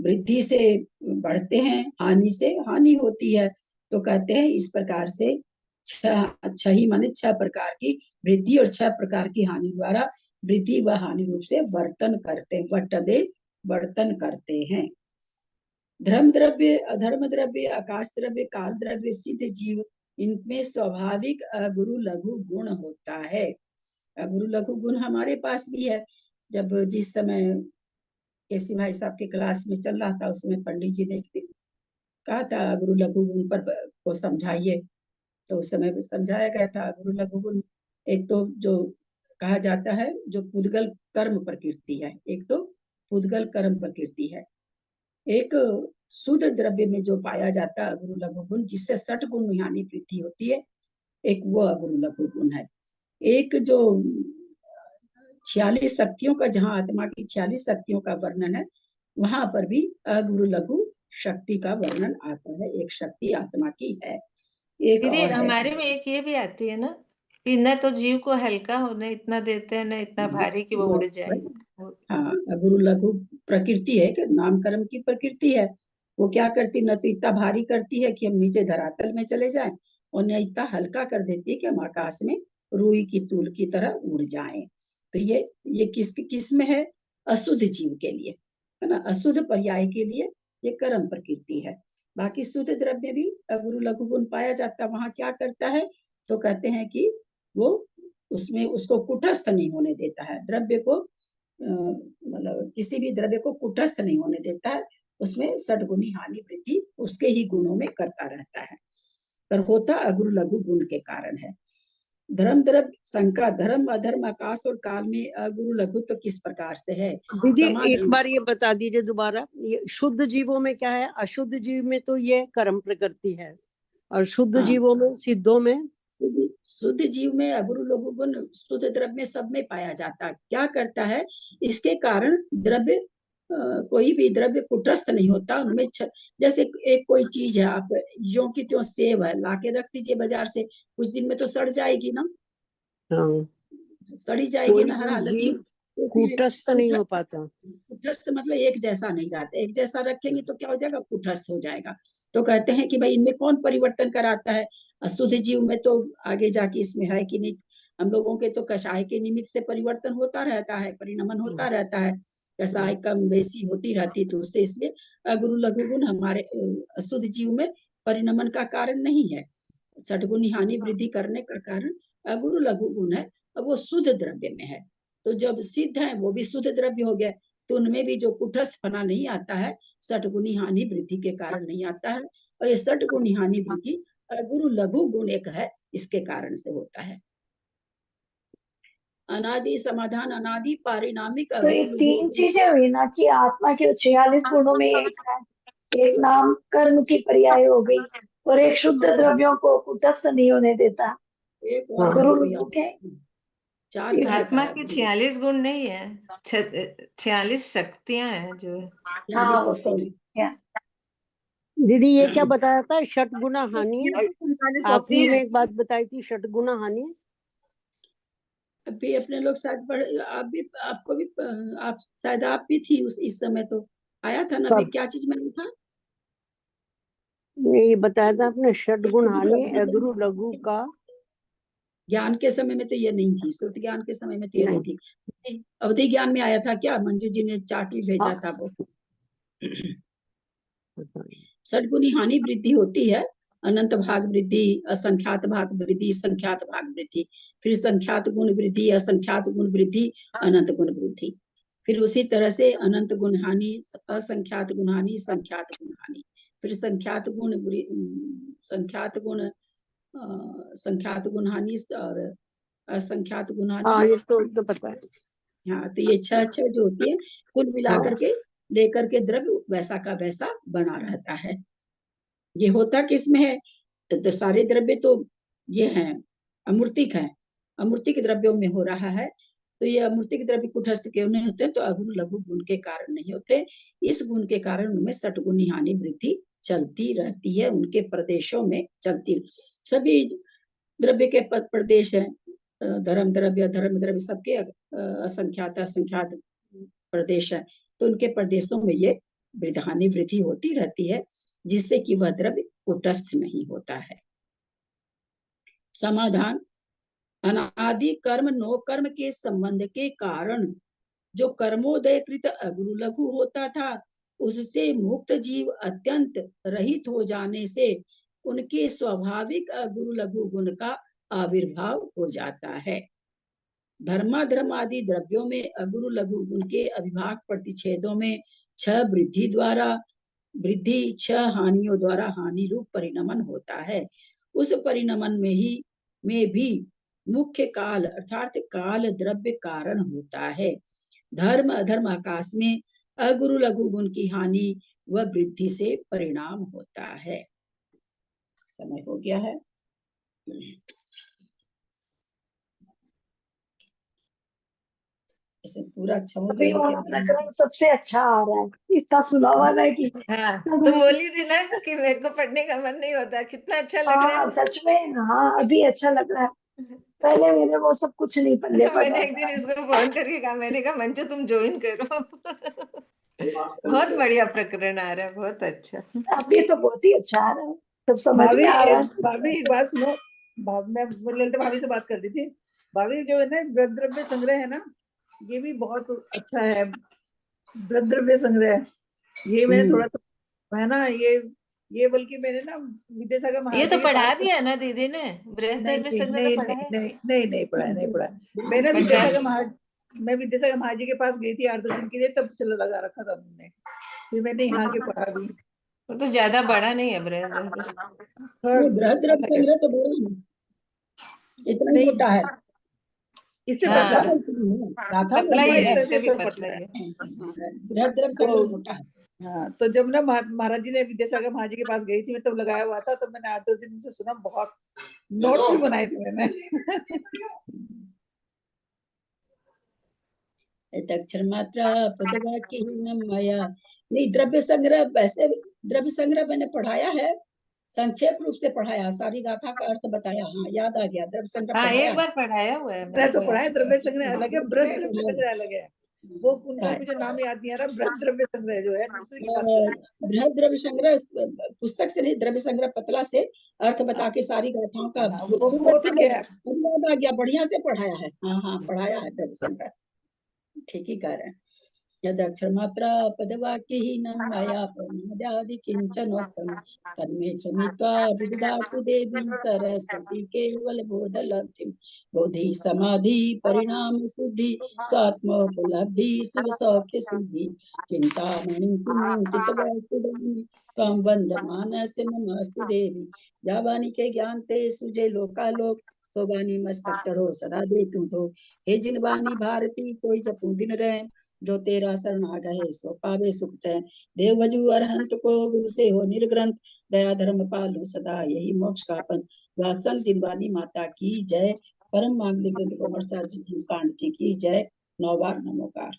S1: वृद्धि से बढ़ते हैं, हानि से हानि होती है। तो कहते हैं इस प्रकार से छही माने 6 प्रकार की वृद्धि और 6 प्रकार की हानि द्वारा वृद्धि व हानि रूप से वर्तन करते हैं, वट्टदे वर्तन करते हैं। धर्म द्रव्य अधर्म द्रव्य आकाश द्रव्य काल द्रव्य सिद्ध जीव इनमें स्वाभाविक अगुरु लघु गुण होता है। अगुरु लघु गुण हमारे पास भी है। जब जिस समय केसी भाई साहब के क्लास में चल रहा था उसमें पंडित जी ने एक दिन कहा था अगुरु लघु गुण पर को समझाइए, तो उस समय समझाया गया था अगुरु लघु गुण। एक तो जो कहा जाता है जो पुद्गल कर्म प्रकृति है, एक तो पुद्गल कर्म प्रकृति है, एक शुद्ध द्रव्य में जो पाया जाता है अगुरु लघु गुण जिससे 6 गुण हानि वृद्धि होती है, एक वो अगुरु लघु गुण है। एक जो 46 शक्तियों का, जहाँ आत्मा की 46 शक्तियों का वर्णन है वहां पर भी अगुरु लघु शक्ति का वर्णन आता है। एक शक्ति आत्मा की है। एक
S4: दीदी
S1: और है
S4: हमारे में एक ये भी आती है ना कि न तो जीव को हल्का होने इतना देते हैं, न इतना भारी कि वो उड़ जाए।
S1: हाँ, अगुरु लघु प्रकृति है कि नाम कर्म की प्रकृति है। वो क्या करती, न तो इतना भारी करती है कि हम नीचे धरातल में चले जाएं और न इतना हल्का कर देती है कि हम आकाश में रुई की तूल की तरह उड़ जाएं। तो ये किस में है? अशुद्ध जीव के लिए है ना, अशुद्ध पर्याय के लिए ये कर्म प्रकृति है। बाकी शुद्ध द्रव्य भी अगुरु लघु गुण पाया जाता है। वहां क्या करता है? तो कहते हैं कि वो उसमें उसको कुटस्थ नहीं होने देता है, द्रव्य को मतलब किसी भी द्रव्य को कुटस्थ नहीं होने देता है, उसमें 6 गुणी हानि वृद्धि उसके ही गुणों में करता रहता है, पर होता अगुरु लघु गुण के कारण है। धर्म द्रव्य शंका, धर्म अधर्म आकाश और काल में अगुरु लघु तो किस प्रकार से है?
S3: दीदी एक बार ये बता दीजिए दोबारा, ये शुद्ध जीवों में क्या है? अशुद्ध जीव में तो ये कर्म प्रकृति है, और शुद्ध जीवों में सिद्धों में
S1: शुद्ध जीव में अगुरु लघु गुण शुद्ध द्रव्य में सब में पाया जाता है। क्या करता है? इसके कारण द्रव्य कोई भी द्रव्य कुटस्थ नहीं होता उनमें। जैसे एक कोई चीज है, आप यों की त्यों सेब है ला के रख दीजिए बाजार से, कुछ दिन में तो सड़ जाएगी ना, सड़ी जाएगी ना हर हालत में।
S3: कुटस्थ नहीं हो पाता।
S1: कुटस्थ मतलब एक जैसा नहीं रहता, एक जैसा रखेंगे तो क्या हो जाएगा? कुटस्थ हो जाएगा। तो कहते हैं कि भाई इनमें कौन परिवर्तन कराता है? अशुद्ध जीव में तो आगे जाके इसमें है कि नहीं, हम लोगों के तो कषाय के निमित्त से परिवर्तन होता रहता है, परिणमन होता रहता है, कषाय कम बेसी होती रहती, तो उससे इसलिए अगुरु लघु गुण हमारे अशुद्ध जीव में परिणमन का कारण नहीं है। 6 गुणी हानि वृद्धि करने का कारण अगुरु लघु गुण है। अब वो शुद्ध द्रव्य में है, तो जब सिद्ध है वो भी शुद्ध द्रव्य हो गया, तो उनमें भी जो कुटस्थ फना नहीं आता है, 6 गुणी हानि वृद्धि के कारण नहीं आता है। और ये 6 गुणी हानि वृद्धि अगुरु लघु गुण एक है, इसके कारण से होता है। अनादि समाधान अनादि पारिणामिक
S8: तो ये 3 चीजें हुई ना कि आत्मा के 46 गुणों में एक है, एक नाम कर्म की पर्याय हो गई, और एक शुद्ध द्रव्यों को कुटस्थ नहीं होने देता।
S1: एक
S8: गुरु लघु के
S4: आत्मा की 46 गुण नहीं है, 46 शक्तियां हैं जो
S8: हाँ वो सॉरी।
S3: दीदी ये क्या बताया था? 6 गुना हानि, आखिरी में एक बात बताई थी, 6 गुना हानि।
S1: अभी अपने लोग शायद पढ़, आप भी, आपको भी, आप शायद आप भी थी उस इस समय तो आया था ना। अभी क्या चीज में था?
S3: ये बताया था आपने, षटगुण हानि अगुरु लघु का।
S1: ज्ञान के समय में तो ये नहीं थी, श्रुति ज्ञान के समय में तो ये नहीं थी। अवधि ज्ञान में आया था क्या? मंजू जी ने चार्ट भी भेजा था वो। षटगुणी हानि वृद्धि होती है, अनंत भाग वृद्धि, असंख्यात भाग वृद्धि, संख्यात भाग वृद्धि, फिर संख्यात गुण वृद्धि, असंख्यात गुण वृद्धि, अनंत गुण वृद्धि। फिर उसी तरह से अनंत गुण हानि, असंख्यात गुण हानि, संख्यात गुण हानि, फिर संख्यात गुण हानि और असंख्यात गुण हानि।
S3: हाँ, ये तो पता है।
S1: हाँ, तो ये छह जो होती है, कुल मिलाकर के लेकर के द्रव्य वैसा का वैसा बना रहता है। ये होता किसमें है? तो सारे द्रव्य तो ये हैं, अमूर्तिक हैं, अमूर्तिक द्रव्यों में हो रहा है। तो ये अमूर्तिक द्रव्य कुटस्थ क्यों नहीं होते? तो अगुरु लघु गुण के कारण नहीं होते। इस गुण के कारण उनमें षटगुणी हानि वृद्धि चलती रहती है, उनके प्रदेशों में चलती। सभी द्रव्य के प्रदेश है, धर्म द्रव्य, धर्म द्रव्य सबके असंख्यात असंख्यात प्रदेश है। तो उनके प्रदेशों में ये हानि वृद्धि होती रहती है, जिससे कि वह द्रव्य कुटस्थ नहीं होता है। समाधान, अनादि कर्म नो कर्म के संबंध के कारण जो कर्मोदय कृत अगुरु लघु होता था, उससे मुक्त जीव अत्यंत रहित हो जाने से उनके स्वाभाविक अगुरु लघु गुण का आविर्भाव हो जाता है। धर्माधर्म आदि द्रव्यों में अगुरु लघु गुण के अविभाग प्रतिच्छेदों में छह वृद्धि छह हानियों द्वारा हानि रूप परिणमन होता है। उस परिणमन में भी मुख्य काल अर्थात काल द्रव्य कारण होता है। धर्म अधर्म आकाश में अगुरु लघु गुण की हानि व वृद्धि से परिणाम होता है। समय हो गया है। इसे पूरा
S8: अभी वो प्रकरण सबसे अच्छा आ रहा है, इतना सुना हुआ है कि
S4: हाँ, तुम बोली थी ना कि मेरे को पढ़ने का मन नहीं होता, कितना अच्छा लग रहा है।
S8: सच में, हाँ अभी अच्छा लग रहा है। पहले मेरे वो सब कुछ नहीं पल्ले पड़
S4: मैंने
S8: रहा
S4: एक दिन इसको फोन करके कहा, मैंने कहा मंजू तुम ज्वाइन करो। बहुत बढ़िया प्रकरण आ रहा है, बहुत अच्छा।
S8: अभी तो बहुत ही अच्छा आ रहा है, सब समझ में आ रहा है।
S2: भाभी एक बात सुनो, मैं ललिता भाभी से बात कर रही थी। भाभी जो है ना द्रव्य संग्रह है ना, ये भी बहुत अच्छा है। द्रव्य संग्रह ये मैंने थोड़ा सा है ना, ये बल्कि मैंने ना विद्यासागर महाराज
S4: ये तो पढ़ा दिया ना दीदी ने, बृहद्रव्य संग्रह पढ़ा है?
S2: नहीं पढ़ा। मैं विद्यासागर महाराज जी के पास गई थी 8-10 दिन के लिए, तब चला लगा रखा था हमने, फिर मैंने यहाँ के पढ़ा भी।
S4: वो तो ज्यादा बड़ा नहीं है बृहद्रव्य
S1: संग्रह, तो बड़ा इतना ही मोटा है,
S2: इससे
S4: पतला ही है, इससे भी पतला ही है।
S1: बृहद्रव्य संग्रह मोटा है।
S2: हाँ, तो जब ना महाराज जी ने विद्यासागर महाराज जी के पास गई थी, मैं तब लगाया हुआ था, तब मैंने 8-10 दिन से सुना, बहुत नोट्स भी बनाए थे मैंने।
S1: अक्षर मात्रा पदवाक्य माया नहीं। द्रव्य संग्रह, वैसे द्रव्य संग्रह मैंने पढ़ाया है, संक्षेप रूप से पढ़ाया, सारी गाथा का अर्थ बताया। हाँ, याद आ गया, द्रव्य संग्रह
S4: हाँ,
S1: पढ़ाया
S4: एक बार पढ़ाया हुआ है।
S2: तो पढ़ाया, द्रव्य संग्रह अलग है, बृहद्रव्य संग्रह अलग है। वो उनका मुझे नाम याद नहीं आ रहा, बृहद्रव्य संग्रह जो है दूसरे की बात कर रही हूं।
S1: बृहद्रव्य संग्रह पुस्तक से नहीं, द्रव्य संग्रह पतला से अर्थ बता के सारी गाथाओं का
S2: वो तो क्या है,
S1: याद आ गया, बढ़िया से पढ़ाया है। हाँ, पढ़ाया है द्रव्य संग्रह, ठीक ही कह रहे हैं। यद अक्षर मात्रा पदवाक्यहीनं मया प्रमादादि किंचनोक्तम् तन्मे चमित्वा विदधातु देवी सरस्वती केवल बोधलब्धिं। बोधि समाधि परिणाम शुद्धि स्वात्मोपलब्धि शिव सौख्य सिद्धि चिंतामणि चिंतितवास्तुदेवी त्वं वन्दमानस्य नमस्तु देवी। जावानी के ज्ञान ते सुजे लोकालोक सोबानी मस्तक चढ़ो सदा दे तू तो। हे जिनवानी भारती कोई जपू दिन रहे, जो तेरा शरण आ गए सो पावे सुख चैन। देव भजू अरहंत को गुरु से हो निर्ग्रंथ, दया धर्म पालो सदा यही मोक्ष का पंथ। वासन जिनवानी माता की जय। परम मांगलिक ग्रंथ को जी कांड जी की जय। 9 बार नमोकार।